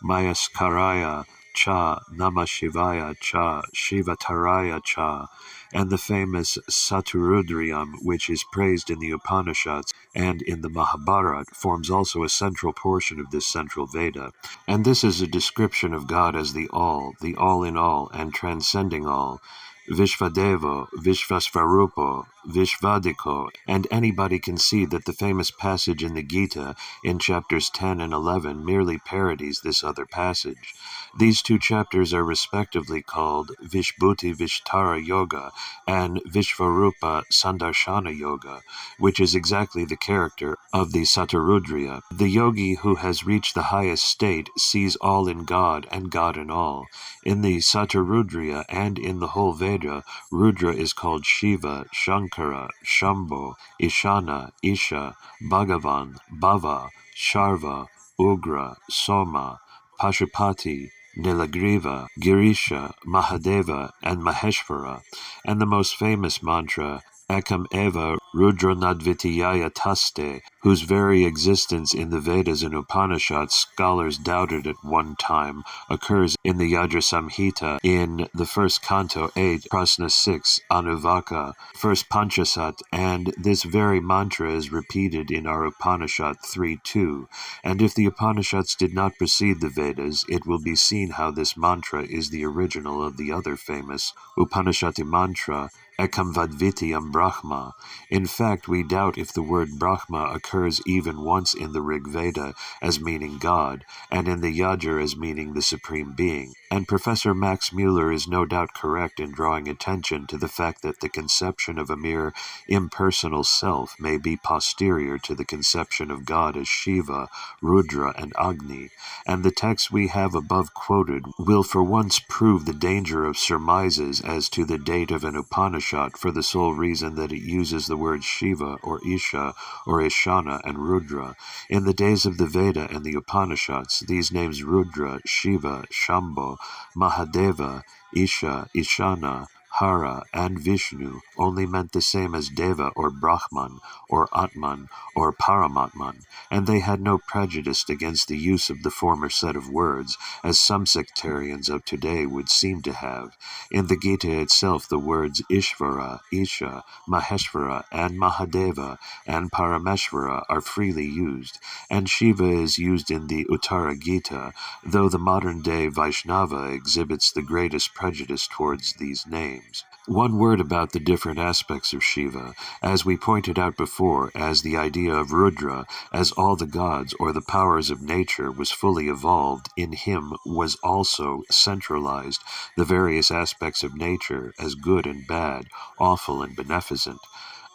Speaker 1: Mayaskaraya cha, Nama Shivaya cha, Shivataraya cha, and the famous Saturudriyam, which is praised in the Upanishads and in the Mahabharata, forms also a central portion of this central Veda. And this is a description of God as the all in all, and transcending all. Vishvadevo, Vishvasvarupo, Vishvadiko, and anybody can see that the famous passage in the Gita in chapters 10 and 11 merely parodies this other passage. These two chapters are respectively called Vishbhuti Vishtara Yoga and Vishvarupa Sandarshana Yoga, which is exactly the character of the Satarudriya. The yogi who has reached the highest state sees all in God and God in all. In the Satarudriya and in the whole Veda, Rudra is called Shiva, Shankara, Shambho, Ishana, Isha, Bhagavan, Bhava, Sharva, Ugra, Soma, Pashupati, Nilagriva, Girisha, Mahadeva, and Maheshvara, and the most famous mantra, Ekam Eva Rudranadvitiyaya Taste, whose very existence in the Vedas and Upanishads scholars doubted at one time, occurs in the Yajur Samhita in the first canto 8, prasna 6, Anuvaka, first Panchasat, and this very mantra is repeated in our Upanishad 3.2. And if the Upanishads did not precede the Vedas, it will be seen how this mantra is the original of the other famous Upanishati mantra, Ekam Vadvitiyam Brahma. In fact, we doubt if the word Brahma occurs even once in the Rig Veda as meaning God, and in the Yajur as meaning the Supreme Being. And Professor Max Mueller is no doubt correct in drawing attention to the fact that the conception of a mere impersonal self may be posterior to the conception of God as Shiva, Rudra, and Agni, and the text we have above quoted will for once prove the danger of surmises as to the date of an Upanishad for the sole reason that it uses the words Shiva or Isha or Ishana and Rudra. In the days of the Veda and the Upanishads, these names Rudra, Shiva, Shambho, Mahadeva, Isha, Ishana, Hara, and Vishnu only meant the same as Deva or Brahman or Atman or Paramatman, and they had no prejudice against the use of the former set of words, as some sectarians of today would seem to have. In the Gita itself, the words Ishvara, Isha, Maheshvara, and Mahadeva, and Parameshvara are freely used, and Shiva is used in the Uttara Gita, though the modern-day Vaishnava exhibits the greatest prejudice towards these names. One word about the different aspects of Shiva, as we pointed out before, as the idea of Rudra, as all the gods or the powers of nature was fully evolved, in him was also centralized the various aspects of nature as good and bad, awful and beneficent.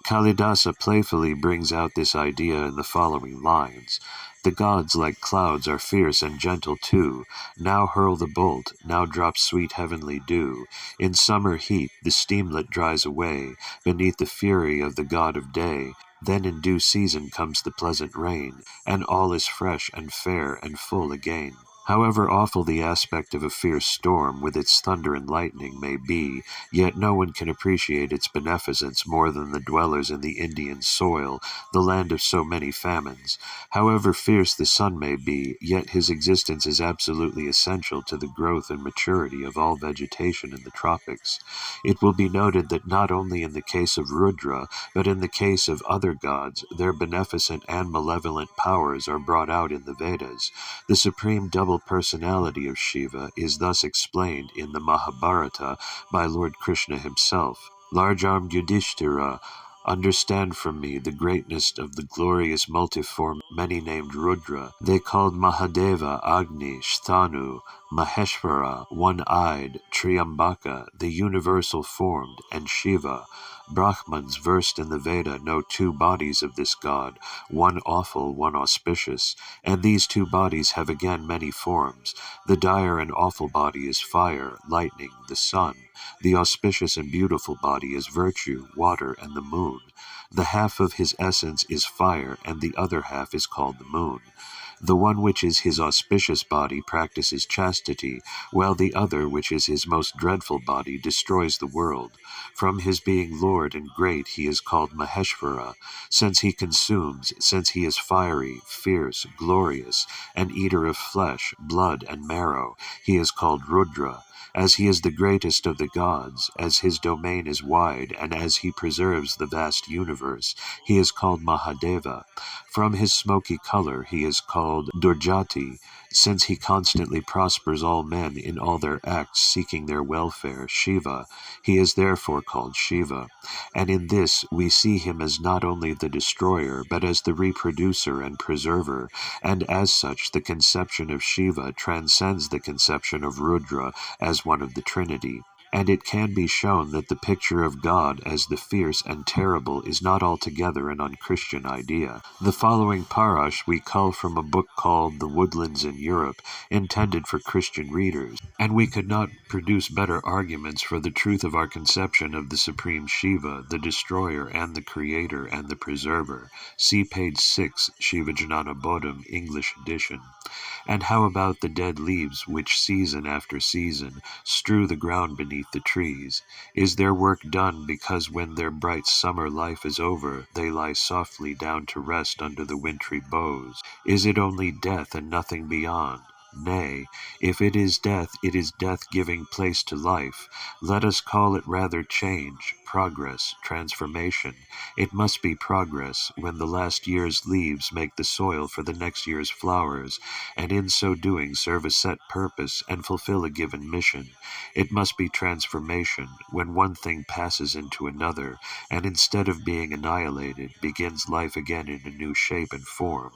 Speaker 1: Kalidasa playfully brings out this idea in the following lines. The gods like clouds are fierce and gentle too, now hurl the bolt, now drop sweet heavenly dew. In summer heat the steamlet dries away, beneath the fury of the god of day. Then in due season comes the pleasant rain, and all is fresh and fair and full again. However awful the aspect of a fierce storm with its thunder and lightning may be, yet no one can appreciate its beneficence more than the dwellers in the Indian soil, the land of so many famines. However fierce the sun may be, yet his existence is absolutely essential to the growth and maturity of all vegetation in the tropics. It will be noted that not only in the case of Rudra, but in the case of other gods, their beneficent and malevolent powers are brought out in the Vedas. The supreme double personality of Shiva is thus explained in the Mahabharata by Lord Krishna himself. Large-armed Yudhishthira, understand from me the greatness of the glorious multiform many-named Rudra. They called Mahadeva, Agni, Sthanu, Maheshvara, one-eyed, Triambaka, the universal formed, and Shiva. Brahmans versed in the Veda know two bodies of this god, one awful, one auspicious, and these two bodies have again many forms. The dire and awful body is fire, lightning, the sun. The auspicious and beautiful body is virtue, water, and the moon. The half of his essence is fire, and the other half is called the moon. The one which is his auspicious body practices chastity, while the other, which is his most dreadful body, destroys the world. From his being Lord and great he is called Maheshvara, since he consumes, since he is fiery, fierce, glorious, an eater of flesh, blood, and marrow, he is called Rudra. As he is the greatest of the gods, as his domain is wide, and as he preserves the vast universe, he is called Mahadeva. From his smoky color he is called Durjati, since he constantly prospers all men in all their acts seeking their welfare, Shiva. He is therefore called Shiva. And in this we see him as not only the destroyer, but as the reproducer and preserver, and as such the conception of Shiva transcends the conception of Rudra as one of the Trinity. And it can be shown that the picture of God as the fierce and terrible is not altogether an unchristian idea. The following parash we cull from a book called The Woodlands in Europe, intended for Christian readers, and we could not produce better arguments for the truth of our conception of the Supreme Shiva, the Destroyer and the Creator and the Preserver. See page 6, Shiva Jnana Bodham, English edition. And how about the dead leaves which season after season strew the ground beneath the trees? Is their work done because when their bright summer life is over, they lie softly down to rest under the wintry boughs? Is it only death and nothing beyond? Nay, if it is death giving place to life. Let us call it rather change, progress, transformation. It must be progress when the last year's leaves make the soil for the next year's flowers, and in so doing serve a set purpose and fulfill a given mission. It must be transformation when one thing passes into another, and instead of being annihilated, begins life again in a new shape and form.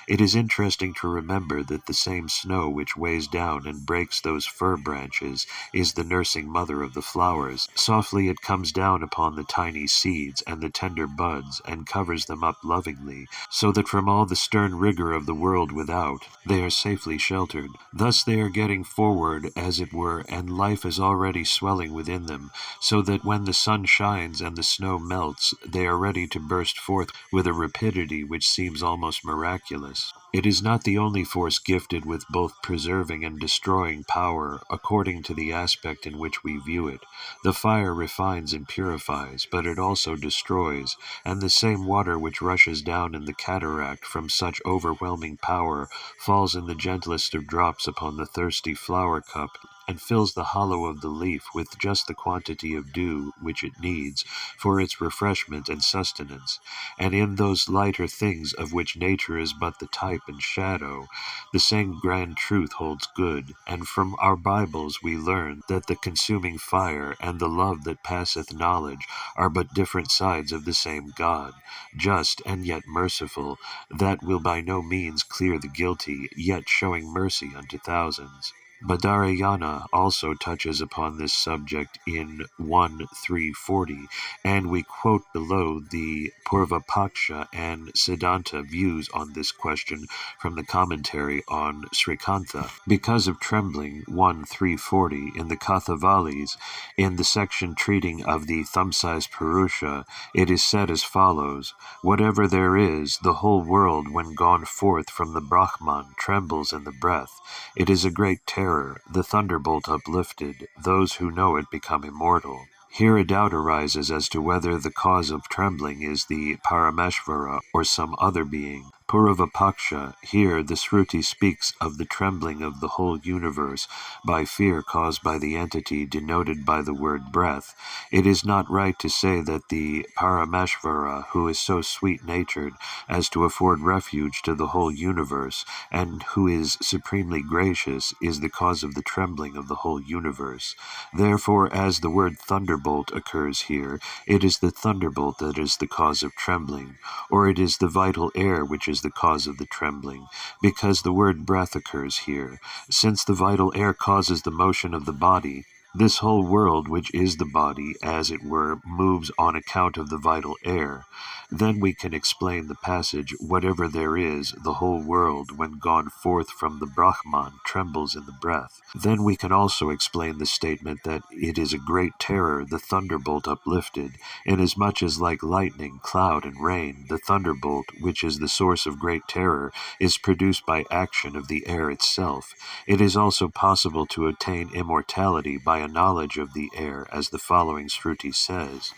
Speaker 1: It is interesting to remember that the same snow which weighs down and breaks those fir branches is the nursing mother of the flowers. Softly it comes down upon the tiny seeds and the tender buds and covers them up lovingly, so that from all the stern rigor of the world without, they are safely sheltered. Thus they are getting forward, as it were, and life is already swelling within them, so that when the sun shines and the snow melts, they are ready to burst forth with a rapidity which seems almost miraculous. It is not the only force gifted with both preserving and destroying power, according to the aspect in which we view it. The fire refines and purifies, but it also destroys, and the same water which rushes down in the cataract from such overwhelming power falls in the gentlest of drops upon the thirsty flower cup, and fills the hollow of the leaf with just the quantity of dew which it needs for its refreshment and sustenance. And in those lighter things of which nature is but the type and shadow, the same grand truth holds good, and from our Bibles we learn that the consuming fire and the love that passeth knowledge are but different sides of the same God, just and yet merciful, that will by no means clear the guilty, yet showing mercy unto thousands. Badarayana also touches upon this subject in 1.340, and we quote below the Purvapaksha and Siddhanta views on this question from the commentary on Srikantha. Because of trembling 1.340 in the Kathavalis, in the section treating of the thumb-sized Purusha, it is said as follows: Whatever there is, the whole world when gone forth from the Brahman trembles in the breath. It is a great terror, the thunderbolt uplifted, those who know it become immortal. Here a doubt arises as to whether the cause of trembling is the Parameshvara or some other being. Puravapaksha, here the Sruti speaks of the trembling of the whole universe by fear caused by the entity denoted by the word breath. It is not right to say that the Parameshvara, who is so sweet-natured as to afford refuge to the whole universe, and who is supremely gracious, is the cause of the trembling of the whole universe. Therefore, as the word thunderbolt occurs here, it is the thunderbolt that is the cause of trembling, or it is the vital air which is the cause of the trembling, because the word breath occurs here. Since the vital air causes the motion of the body, this whole world, which is the body, as it were, moves on account of the vital air. Then we can explain the passage, whatever there is, the whole world, when gone forth from the Brahman, trembles in the breath. Then we can also explain the statement that it is a great terror, the thunderbolt uplifted, inasmuch as like lightning, cloud, and rain, the thunderbolt, which is the source of great terror, is produced by action of the air itself. It is also possible to attain immortality by a knowledge of the air, as the following Shruti says: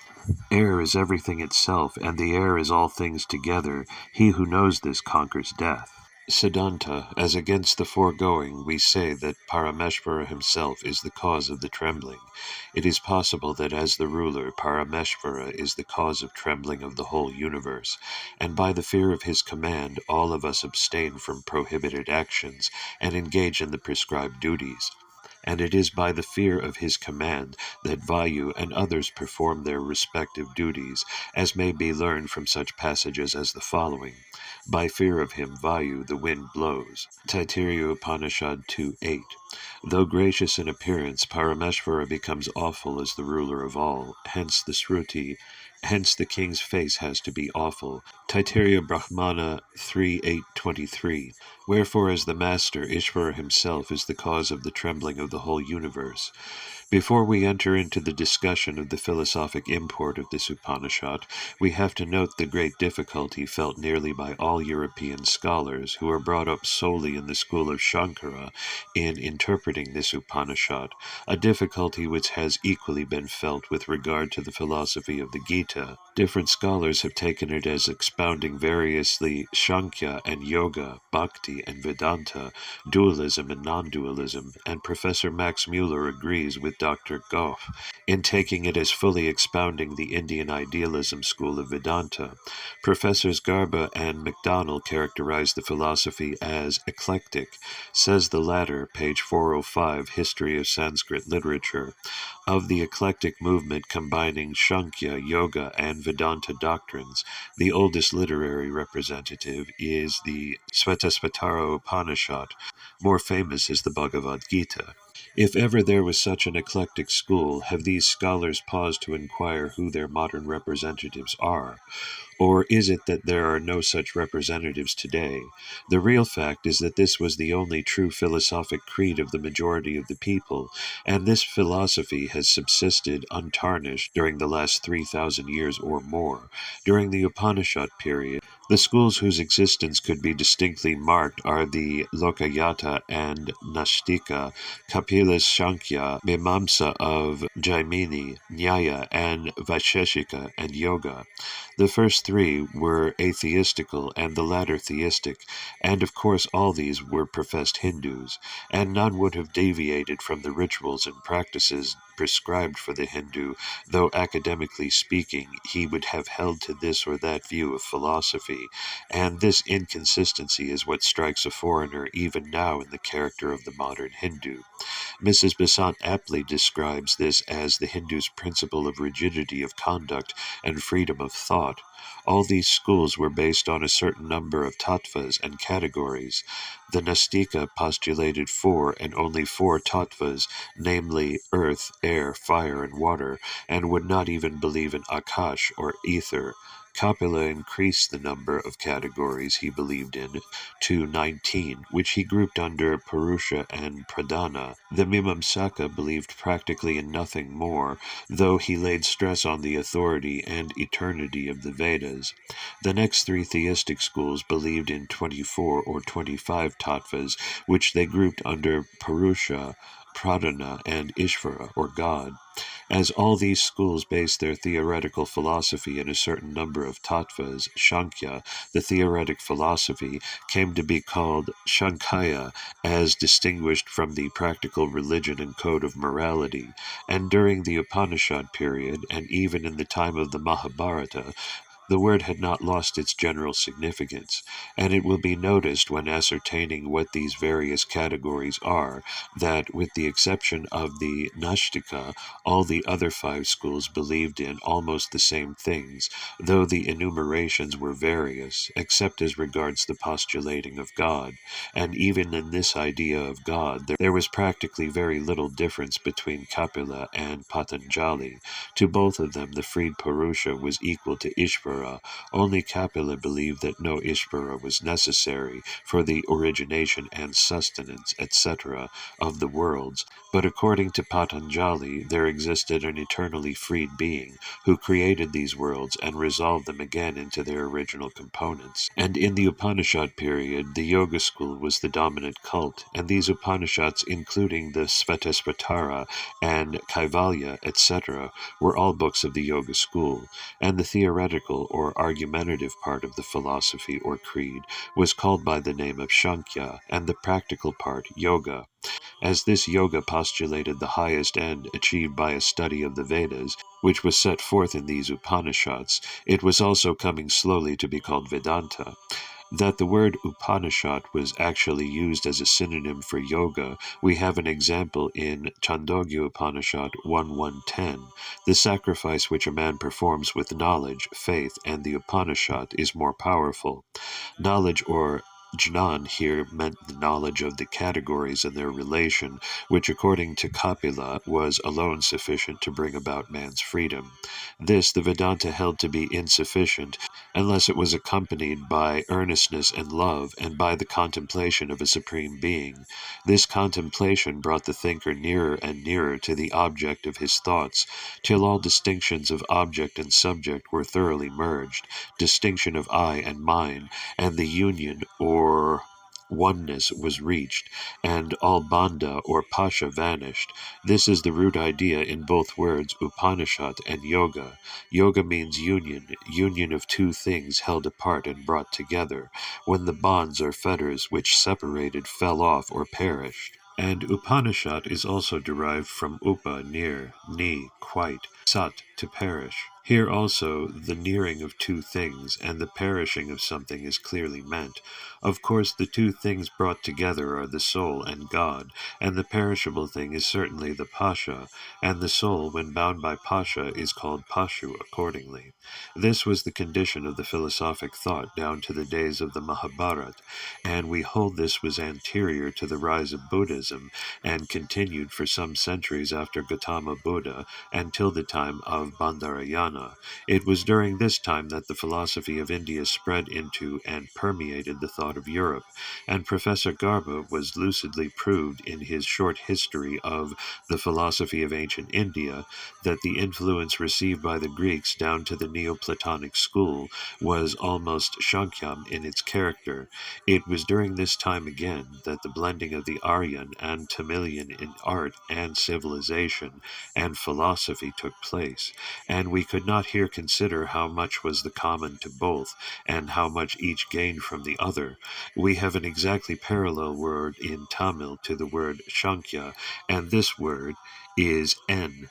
Speaker 1: Air is everything itself, and the air is all things together. He who knows this conquers death. Siddhanta, as against the foregoing, we say that Parameshvara himself is the cause of the trembling. It is possible that as the ruler, Parameshvara is the cause of trembling of the whole universe, and by the fear of his command all of us abstain from prohibited actions and engage in the prescribed duties. And it is by the fear of his command that Vayu and others perform their respective duties, as may be learned from such passages as the following. By fear of him Vayu the wind blows. Taittiriya Upanishad 2.8. Though gracious in appearance, Parameshvara becomes awful as the ruler of all, hence the king's face has to be awful. Taittiriya Brahmana 3.8.23. Wherefore, as the master, Ishvara himself is the cause of the trembling of the whole universe. Before we enter into the discussion of the philosophic import of this Upanishad, we have to note the great difficulty felt nearly by all European scholars who are brought up solely in the school of Shankara in interpreting this Upanishad, a difficulty which has equally been felt with regard to the philosophy of the Gita. Different scholars have taken it as expounding variously Sankhya and Yoga, Bhakti and Vedanta, dualism and non-dualism, and Professor Max Muller agrees with Dr. Goff in taking it as fully expounding the Indian idealism school of Vedanta. Professors Garba and MacDonald characterize the philosophy as eclectic, says the latter, page 405, History of Sanskrit Literature. Of the eclectic movement combining Sankhya, Yoga, and Vedanta doctrines, the oldest literary representative is the Svetasvatara Upanishad. More famous is the Bhagavad Gita. If ever there was such an eclectic school, have these scholars paused to inquire who their modern representatives are? Or is it that there are no such representatives today? The real fact is that this was the only true philosophic creed of the majority of the people, and this philosophy has subsisted untarnished during the last 3,000 years or more. During the Upanishad period, the schools whose existence could be distinctly marked are the Lokayata and Nashtika, Kapila's Sankhya, Mimamsa of Jaimini, Nyaya, and Vaisheshika and Yoga. The first three were atheistical and the latter theistic, and of course all these were professed Hindus, and none would have deviated from the rituals and practices prescribed for the Hindu, though academically speaking he would have held to this or that view of philosophy, and this inconsistency is what strikes a foreigner even now in the character of the modern Hindu. Mrs. Besant aptly describes this as the Hindu's principle of rigidity of conduct and freedom of thought. All these schools were based on a certain number of tattvas and categories. The Nastika postulated four and only four tattvas, namely earth, air, fire, and water, and would not even believe in Akash or ether. Kapila increased the number of categories he believed in to 19, which he grouped under Purusha and Pradhana. The Mimamsaka believed practically in nothing more, though he laid stress on the authority and eternity of the Vedas. The next three theistic schools believed in 24 or 25 tattvas, which they grouped under Purusha, Pradhana, and Ishvara, or God. As all these schools based their theoretical philosophy in a certain number of tattvas, Sankhya, the theoretic philosophy, came to be called Sankhya, as distinguished from the practical religion and code of morality, and during the Upanishad period, and even in the time of the Mahabharata, the word had not lost its general significance, and it will be noticed when ascertaining what these various categories are, that, with the exception of the Nashtika, all the other five schools believed in almost the same things, though the enumerations were various, except as regards the postulating of God, and even in this idea of God there was practically very little difference between Kapila and Patanjali. To both of them the freed Purusha was equal to Ishvara. Only Kapila believed that no Ishvara was necessary for the origination and sustenance, etc., of the worlds, but according to Patanjali there existed an eternally freed being who created these worlds and resolved them again into their original components. And in the Upanishad period, the Yoga school was the dominant cult, and these Upanishads, including the Svetasvatara and Kaivalya, etc., were all books of the Yoga school, and the theoretical or argumentative part of the philosophy or creed was called by the name of Sankhya, and the practical part Yoga. As this yoga postulated the highest end achieved by a study of the Vedas, which was set forth in these Upanishads, it was also coming slowly to be called Vedanta. That the word Upanishad was actually used as a synonym for yoga, we have an example in Chandogya Upanishad 1.1.10. The sacrifice which a man performs with knowledge, faith, and the Upanishad is more powerful. Knowledge or Jnan here meant the knowledge of the categories and their relation, which according to Kapila was alone sufficient to bring about man's freedom. This the Vedanta held to be insufficient unless it was accompanied by earnestness and love and by the contemplation of a supreme being. This contemplation brought the thinker nearer and nearer to the object of his thoughts, till all distinctions of object and subject were thoroughly merged, distinction of I and mine, and the union or oneness was reached, and all bandha or pasha vanished. This is the root idea in both words Upanishad and Yoga. Yoga means union, union of two things held apart and brought together, when the bonds or fetters which separated fell off or perished. And Upanishad is also derived from upa, near, ni, quite, sat, to perish. Here also the nearing of two things and the perishing of something is clearly meant. Of course, the two things brought together are the soul and God, and the perishable thing is certainly the pasha, and the soul, when bound by pasha, is called pashu accordingly. This was the condition of the philosophic thought down to the days of the Mahabharata, and we hold this was anterior to the rise of Buddhism, and continued for some centuries after Gautama Buddha, until the time of Bandarayana. It was during this time that the philosophy of India spread into and permeated the thought of Europe, and Professor Garba was lucidly proved in his short history of the philosophy of ancient India that the influence received by the Greeks down to the Neoplatonic school was almost Shankyam in its character. It was during this time again that the blending of the Aryan and Tamilian in art and civilization and philosophy took place, and we could not here consider how much was the common to both, and how much each gained from the other. We have an exactly parallel word in Tamil to the word Shankya, and this word is N.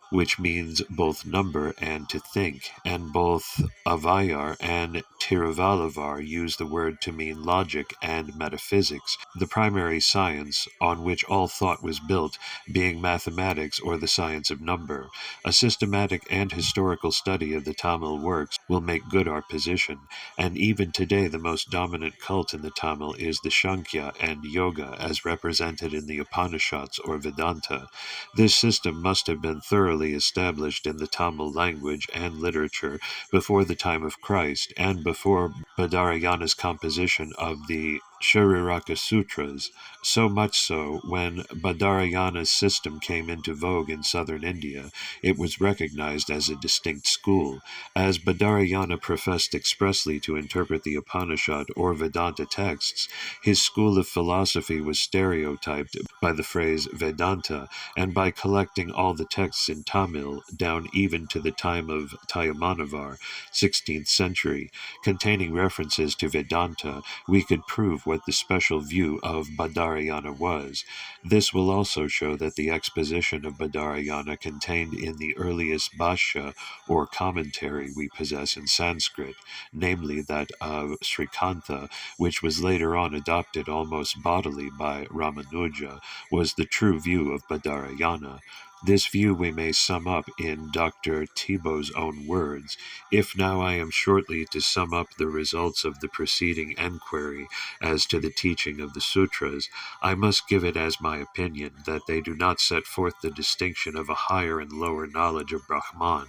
Speaker 1: which means both number and to think, and both Avayar and Tiruvalavar use the word to mean logic and metaphysics, the primary science on which all thought was built being mathematics or the science of number. A systematic and historical study of the Tamil works will make good our position, and even today the most dominant cult in the Tamil is the Sankhya and Yoga as represented in the Upanishads or Vedanta. This system must have been thoroughly established in the Tamil language and literature before the time of Christ and before Badarayana's composition of the Shariraka Sutras, so much so when Badarayana's system came into vogue in southern India, it was recognized as a distinct school. As Badarayana professed expressly to interpret the Upanishad or Vedanta texts, his school of philosophy was stereotyped by the phrase Vedanta, and by collecting all the texts in Tamil down even to the time of Tayamanavar, 16th century, containing references to Vedanta, we could prove what the special view of Badarayana was. This will also show that the exposition of Badarayana contained in the earliest bhashya or commentary we possess in Sanskrit, namely that of Srikantha, which was later on adopted almost bodily by Ramanuja, was the true view of Badarayana. This view we may sum up in Dr. Thibault's own words. If now I am shortly to sum up the results of the preceding enquiry as to the teaching of the sutras, I must give it as my opinion that they do not set forth the distinction of a higher and lower knowledge of Brahman,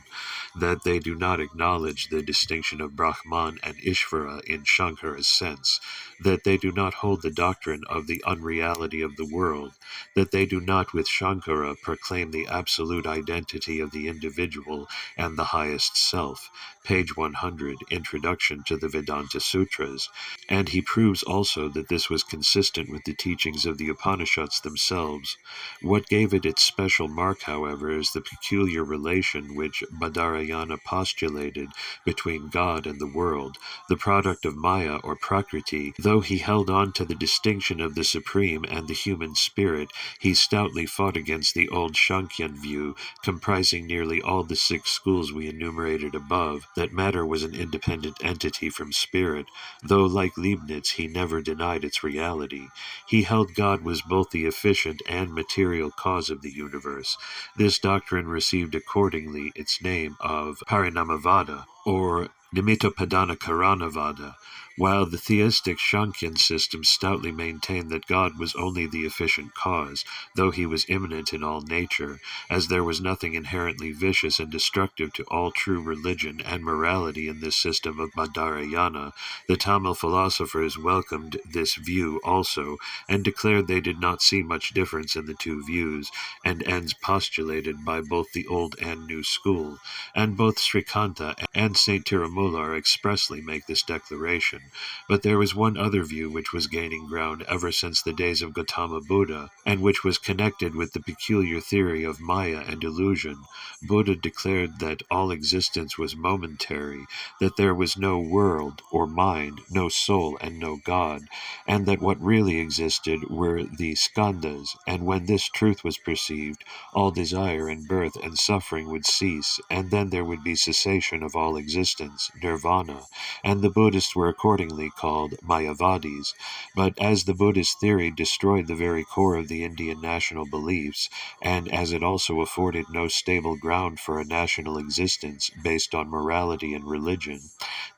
Speaker 1: that they do not acknowledge the distinction of Brahman and Ishvara in Shankara's sense, that they do not hold the doctrine of the unreality of the world, that they do not with Shankara proclaim the absolute identity of the individual and the highest self. Page 100, Introduction to the Vedanta Sutras. And he proves also that this was consistent with the teachings of the Upanishads themselves. What gave it its special mark, however, is the peculiar relation which Badarayana postulated between God and the world, the product of Maya or Prakriti. Though he held on to the distinction of the supreme and the human spirit, he stoutly fought against the old Shankyan view, comprising nearly all the 6 schools we enumerated above, that matter was an independent entity from spirit, though, like Leibniz, he never denied its reality. He held God was both the efficient and material cause of the universe. This doctrine received accordingly its name of Parinamavada, or Nimittapadana Karanavada, while the theistic Shankyan system stoutly maintained that God was only the efficient cause, though he was immanent in all nature, as there was nothing inherently vicious and destructive to all true religion and morality in this system of Badarayana. The Tamil philosophers welcomed this view also, and declared they did not see much difference in the two views, and ends postulated by both the old and new school, and both Srikantha and St. Tirumular expressly make this declaration. But there was one other view which was gaining ground ever since the days of Gautama Buddha, and which was connected with the peculiar theory of Maya and illusion. Buddha declared that all existence was momentary, that there was no world or mind, no soul, and no God, and that what really existed were the skandhas, and when this truth was perceived, all desire and birth and suffering would cease, and then there would be cessation of all existence, nirvana, and the Buddhists were accordingly called Mayavadis. But as the Buddhist theory destroyed the very core of the Indian national beliefs, and as it also afforded no stable ground for a national existence based on morality and religion,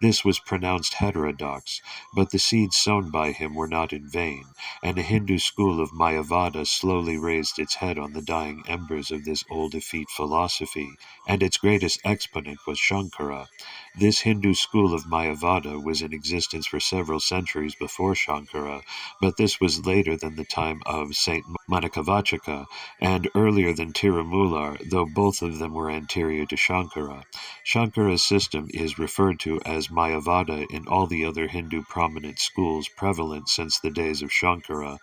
Speaker 1: this was pronounced heterodox, but the seeds sown by him were not in vain, and a Hindu school of Mayavada slowly raised its head on the dying embers of this old effete philosophy, and its greatest exponent was Shankara. This Hindu school of Mayavada was in existence for several centuries before Shankara, but this was later than the time of Saint Manakavachaka, and earlier than Tirumular, though both of them were anterior to Shankara. Shankara's system is referred to as Mayavada in all the other Hindu prominent schools prevalent since the days of Shankara,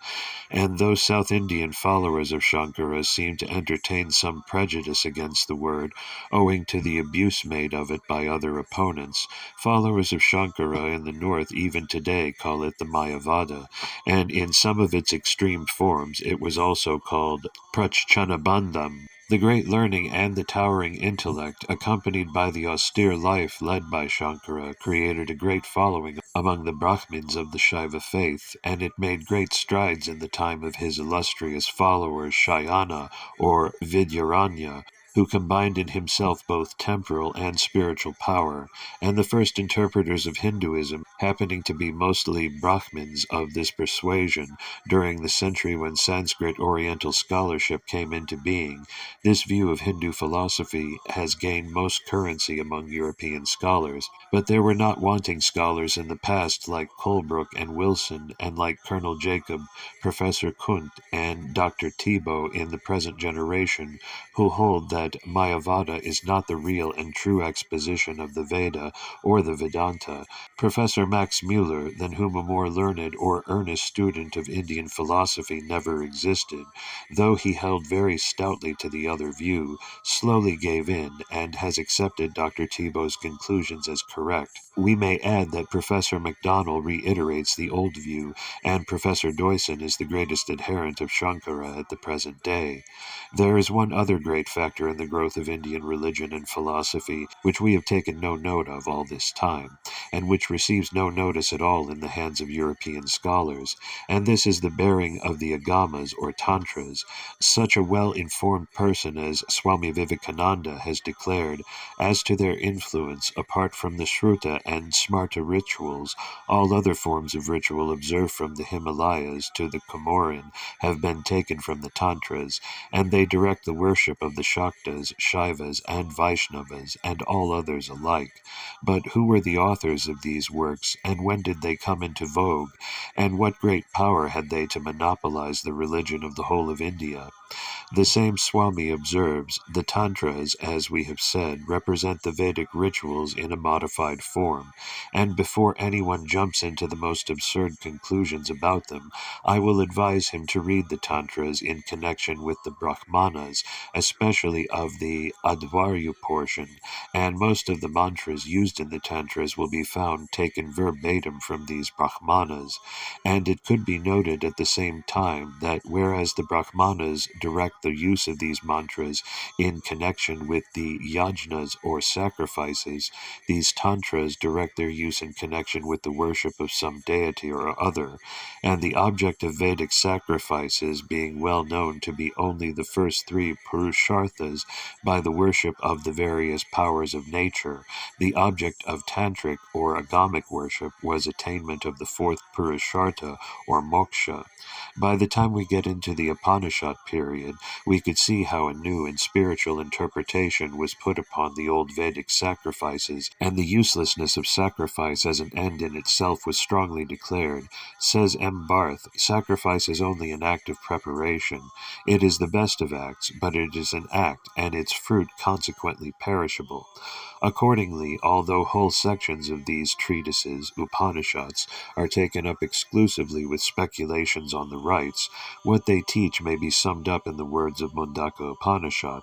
Speaker 1: and though South Indian followers of Shankara seem to entertain some prejudice against the word, owing to the abuse made of it by other opponents, followers of Shankara in the north even today call it the Mayavada, and in some of its extreme forms it was also called Prachchanabandham, The great learning and the towering intellect, accompanied by the austere life led by Shankara, created a great following among the Brahmins of the Shaiva faith, and it made great strides in the time of his illustrious followers Shayana or Vidyaranya, who combined in himself both temporal and spiritual power, and the first interpreters of Hinduism happening to be mostly Brahmins of this persuasion during the century when Sanskrit Oriental scholarship came into being. This view of Hindu philosophy has gained most currency among European scholars, but there were not wanting scholars in the past like Colebrook and Wilson, and like Colonel Jacob, Professor Kunt, and Dr. Thibault in the present generation, who hold that Mayavada is not the real and true exposition of the Veda or the Vedanta. Professor Max Muller, than whom a more learned or earnest student of Indian philosophy never existed, though he held very stoutly to the other view, slowly gave in, and has accepted Dr. Thibault's conclusions as correct. We may add that Professor MacDonald reiterates the old view, and Professor Deussen is the greatest adherent of Shankara at the present day. There is one other great factor in the growth of Indian religion and philosophy which we have taken no note of all this time, and which receives no notice at all in the hands of European scholars, and this is the bearing of the Agamas or Tantras. Such a well-informed person as Swami Vivekananda has declared, as to their influence, apart from the Shruta and Smarta rituals, all other forms of ritual observed from the Himalayas to the Comorin have been taken from the Tantras, and they direct the worship of the Shaktas, Shaivas, and Vaishnavas, and all others alike. But who were the authors of these works, and when did they come into vogue, and what great power had they to monopolize the religion of the whole of India? The same Swami observes, the Tantras, as we have said, represent the Vedic rituals in a modified form, and before anyone jumps into the most absurd conclusions about them, I will advise him to read the Tantras in connection with the Brahmanas, especially of the Advaryu portion, and most of the mantras used in the Tantras will be found taken verbatim from these Brahmanas, and it could be noted at the same time that whereas the Brahmanas direct the use of these mantras in connection with the yajnas or sacrifices, these tantras direct their use in connection with the worship of some deity or other, and the object of Vedic sacrifices being well known to be only the first three purusharthas by the worship of the various powers of nature, the object of tantric or agamic worship was attainment of the fourth purushartha or moksha. By the time we get into the Upanishad period, we could see how a new and spiritual interpretation was put upon the old Vedic sacrifices, and the uselessness of sacrifice as an end in itself was strongly declared. Says M. Barth, sacrifice is only an act of preparation. It is the best of acts, but it is an act, and its fruit consequently perishable. Accordingly, although whole sections of these treatises, Upanishads, are taken up exclusively with speculations on the rites, what they teach may be summed up in the words of Mundaka Upanishad: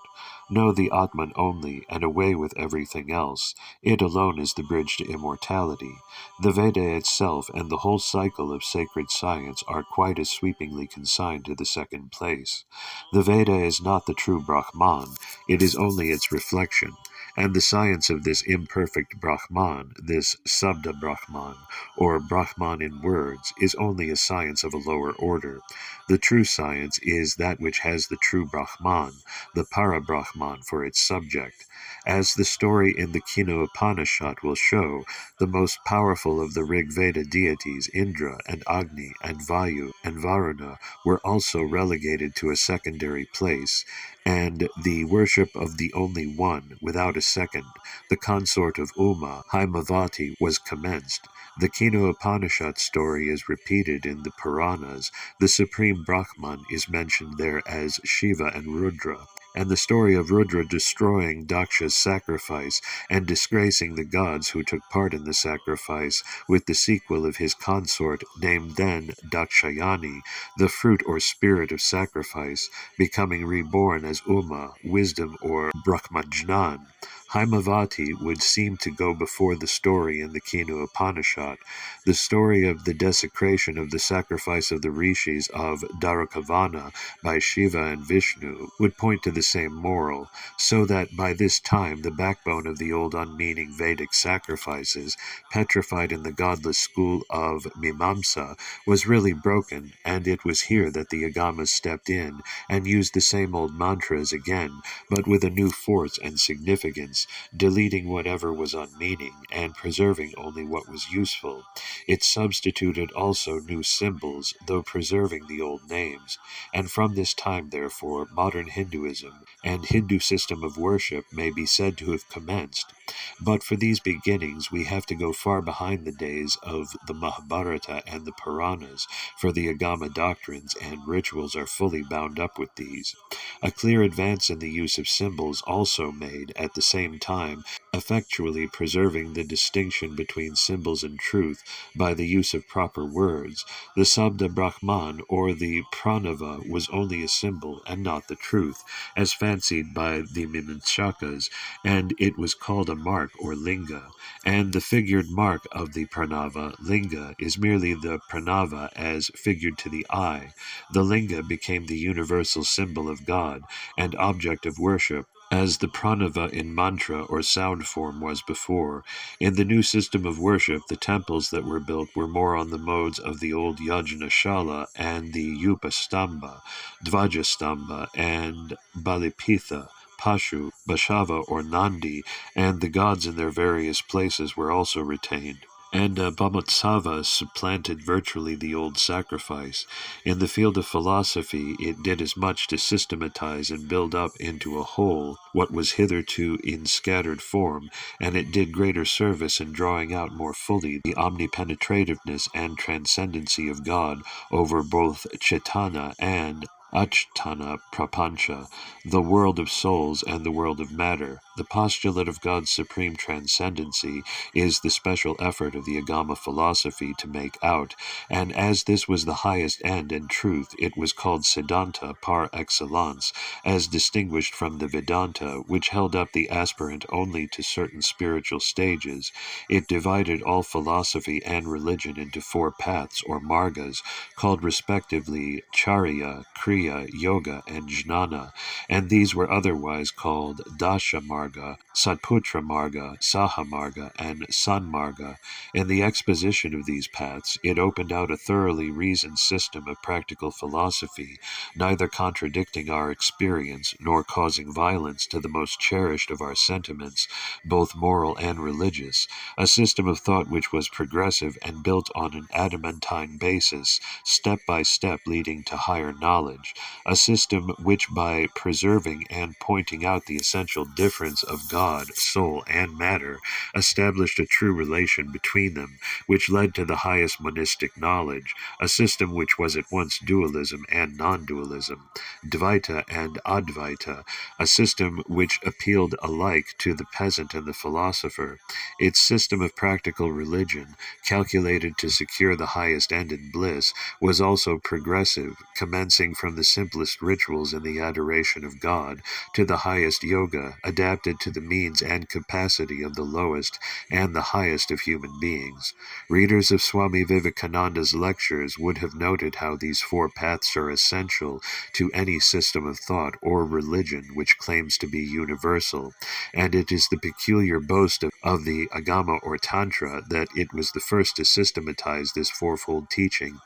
Speaker 1: know the Atman only, and away with everything else. It alone is the bridge to immortality. The Veda itself and the whole cycle of sacred science are quite as sweepingly consigned to the second place. The Veda is not the true Brahman, it is only its reflection, and the science of this imperfect Brahman, this Sabda Brahman, or Brahman in words, is only a science of a lower order. The true science is that which has the true Brahman, the Para-Brahman, for its subject. As the story in the Kina Upanishad will show, the most powerful of the Rig Veda deities, Indra and Agni and Vayu and Varuna, were also relegated to a secondary place, and the worship of the only one, without a second, the consort of Uma, Haimavati, was commenced. The Kino Upanishad story is repeated in the Puranas. The supreme Brahman is mentioned there as Shiva and Rudra, and the story of Rudra destroying Daksha's sacrifice and disgracing the gods who took part in the sacrifice, with the sequel of his consort, named then Dakshayani, the fruit or spirit of sacrifice, becoming reborn as Uma, wisdom or Brahmajnan. Haimavati would seem to go before the story in the Kinu Upanishad. The story of the desecration of the sacrifice of the rishis of Dvarakavana by Shiva and Vishnu would point to the same moral, so that by this time the backbone of the old unmeaning Vedic sacrifices, petrified in the godless school of Mimamsa, was really broken, and it was here that the Agamas stepped in and used the same old mantras again, but with a new force and significance, deleting whatever was unmeaning and preserving only what was useful. It substituted also new symbols, though preserving the old names, and from this time, therefore, modern Hinduism and Hindu system of worship may be said to have commenced. But for these beginnings, we have to go far behind the days of the Mahabharata and the Puranas, for the Agama doctrines and rituals are fully bound up with these. A clear advance in the use of symbols also made, at the same time, effectually preserving the distinction between symbols and truth by the use of proper words. The Sabda Brahman, or the Pranava, was only a symbol and not the truth, as fancied by the Mimamsakas, and it was called a mark or linga, and the figured mark of the pranava, linga, is merely the pranava as figured to the eye. The linga became the universal symbol of God and object of worship, as the pranava in mantra or sound form was before. In the new system of worship, the temples that were built were more on the modes of the old Yajnashala and the Upastamba, Dvajastamba, and Balipitha, Pashu, Bashava, or Nandi, and the gods in their various places were also retained. And Bhamotsava supplanted virtually the old sacrifice. In the field of philosophy, it did as much to systematize and build up into a whole what was hitherto in scattered form, and it did greater service in drawing out more fully the omnipenetrativeness and transcendency of God over both Chaitanya and Achtana Prapancha, the world of souls and the world of matter. The postulate of God's supreme transcendency is the special effort of the Agama philosophy to make out, and as this was the highest end and truth, it was called Siddhanta par excellence, as distinguished from the Vedanta, which held up the aspirant only to certain spiritual stages. It divided all philosophy and religion into four paths or margas, called respectively Charya, Kriya, Yoga, and Jnana, and these were otherwise called Dasha Marga, Satputra Marga, Saha Marga, and Sanmarga. In the exposition of these paths, it opened out a thoroughly reasoned system of practical philosophy, neither contradicting our experience nor causing violence to the most cherished of our sentiments, both moral and religious, a system of thought which was progressive and built on an adamantine basis, step by step leading to higher knowledge, a system which, by preserving and pointing out the essential difference of God, soul, and matter, established a true relation between them, which led to the highest monistic knowledge, a system which was at once dualism and non-dualism, Dvaita and Advaita, a system which appealed alike to the peasant and the philosopher. Its system of practical religion, calculated to secure the highest end in bliss, was also progressive, commencing from the simplest rituals in the adoration of God to the highest yoga, adapted to the means and capacity of the lowest and the highest of human beings. Readers of Swami Vivekananda's lectures would have noted how these four paths are essential to any system of thought or religion which claims to be universal, and it is the peculiar boast of the Agama or Tantra that it was the first to systematize this fourfold teaching,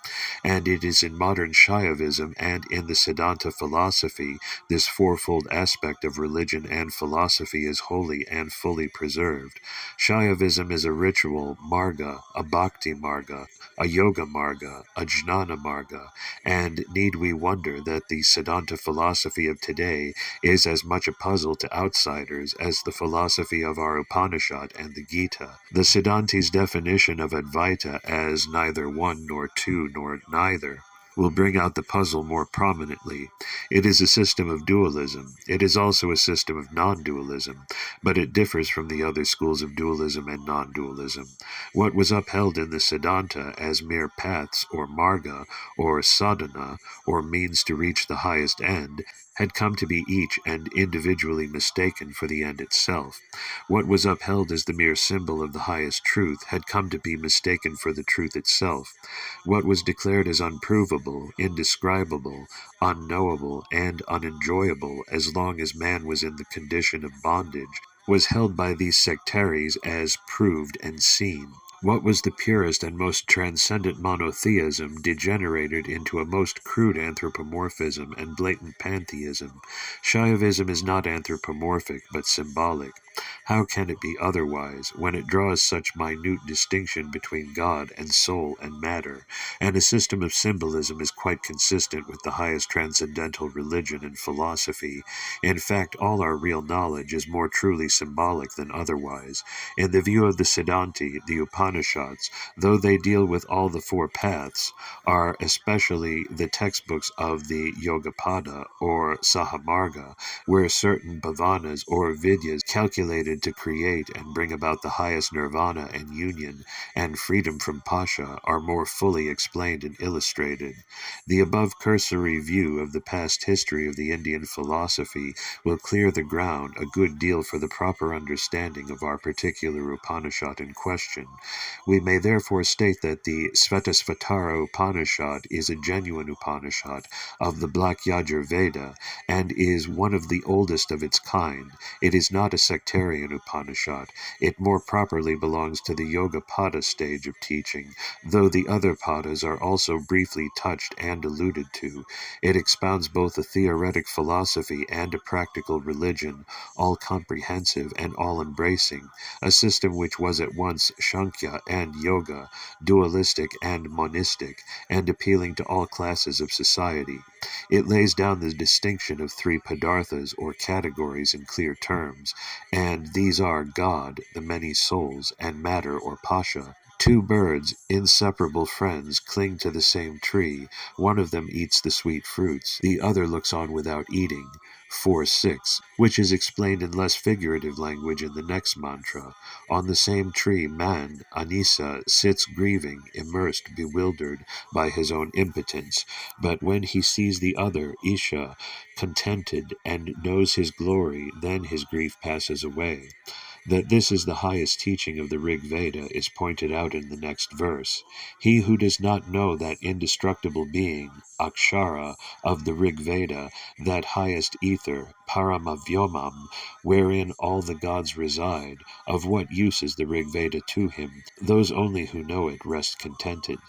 Speaker 1: and it is in modern Shaivism and in the Siddhanta philosophy this fourfold aspect of religion and philosophy is wholly and fully preserved. Shaivism is a ritual marga, a bhakti marga, a yoga marga, a jnana marga, and need we wonder that the Siddhanta philosophy of today is as much a puzzle to outsiders as the philosophy of our Upanishad and the Gita. The Siddhanti's definition of Advaita as neither one nor two nor neither will bring out the puzzle more prominently. It is a system of dualism. It is also a system of non-dualism, but it differs from the other schools of dualism and non-dualism. What was upheld in the Siddhanta as mere paths or marga or sadhana or means to reach the highest end had come to be each and individually mistaken for the end itself. What was upheld as the mere symbol of the highest truth had come to be mistaken for the truth itself. What was declared as unprovable, indescribable, unknowable, and unenjoyable as long as man was in the condition of bondage was held by these sectaries as proved and seen. What was the purest and most transcendent monotheism degenerated into a most crude anthropomorphism and blatant pantheism. Shaivism is not anthropomorphic, but symbolic. How can it be otherwise, when it draws such minute distinction between God and soul and matter, and a system of symbolism is quite consistent with the highest transcendental religion and philosophy? In fact, all our real knowledge is more truly symbolic than otherwise. In the view of the Siddhanti, the Upanishads, though they deal with all the four paths, are especially the textbooks of the Yogapada or Sahamarga, where certain bhavanas or vidyas calculated to create and bring about the highest nirvana and union and freedom from pasha are more fully explained and illustrated. The above cursory view of the past history of the Indian philosophy will clear the ground a good deal for the proper understanding of our particular Upanishad in question. We may therefore state that the Svetasvatara Upanishad is a genuine Upanishad of the Black Yajurveda and is one of the oldest of its kind. It is not a sectarian Upanishad. It more properly belongs to the Yoga Pada stage of teaching, though the other Padas are also briefly touched and alluded to. It expounds both a theoretic philosophy and a practical religion, all-comprehensive and all-embracing, a system which was at once Sankhya and Yoga, dualistic and monistic, and appealing to all classes of society. It lays down the distinction of three padarthas or categories in clear terms, and these are God, the many souls, and matter or pasha. Two birds, inseparable friends, cling to the same tree. One of them eats the sweet fruits, the other looks on without eating. 4-6, which is explained in less figurative language in the next mantra. On the same tree, man, Anisa, sits grieving, immersed, bewildered by his own impotence, but when he sees the other, Isha, contented, and knows his glory, then his grief passes away. That this is the highest teaching of the Rig Veda is pointed out in the next verse. He who does not know that indestructible being, Akshara, of the Rig Veda, that highest ether, Paramavyomam, wherein all the gods reside, of what use is the Rig Veda to him? Those only who know it rest contented.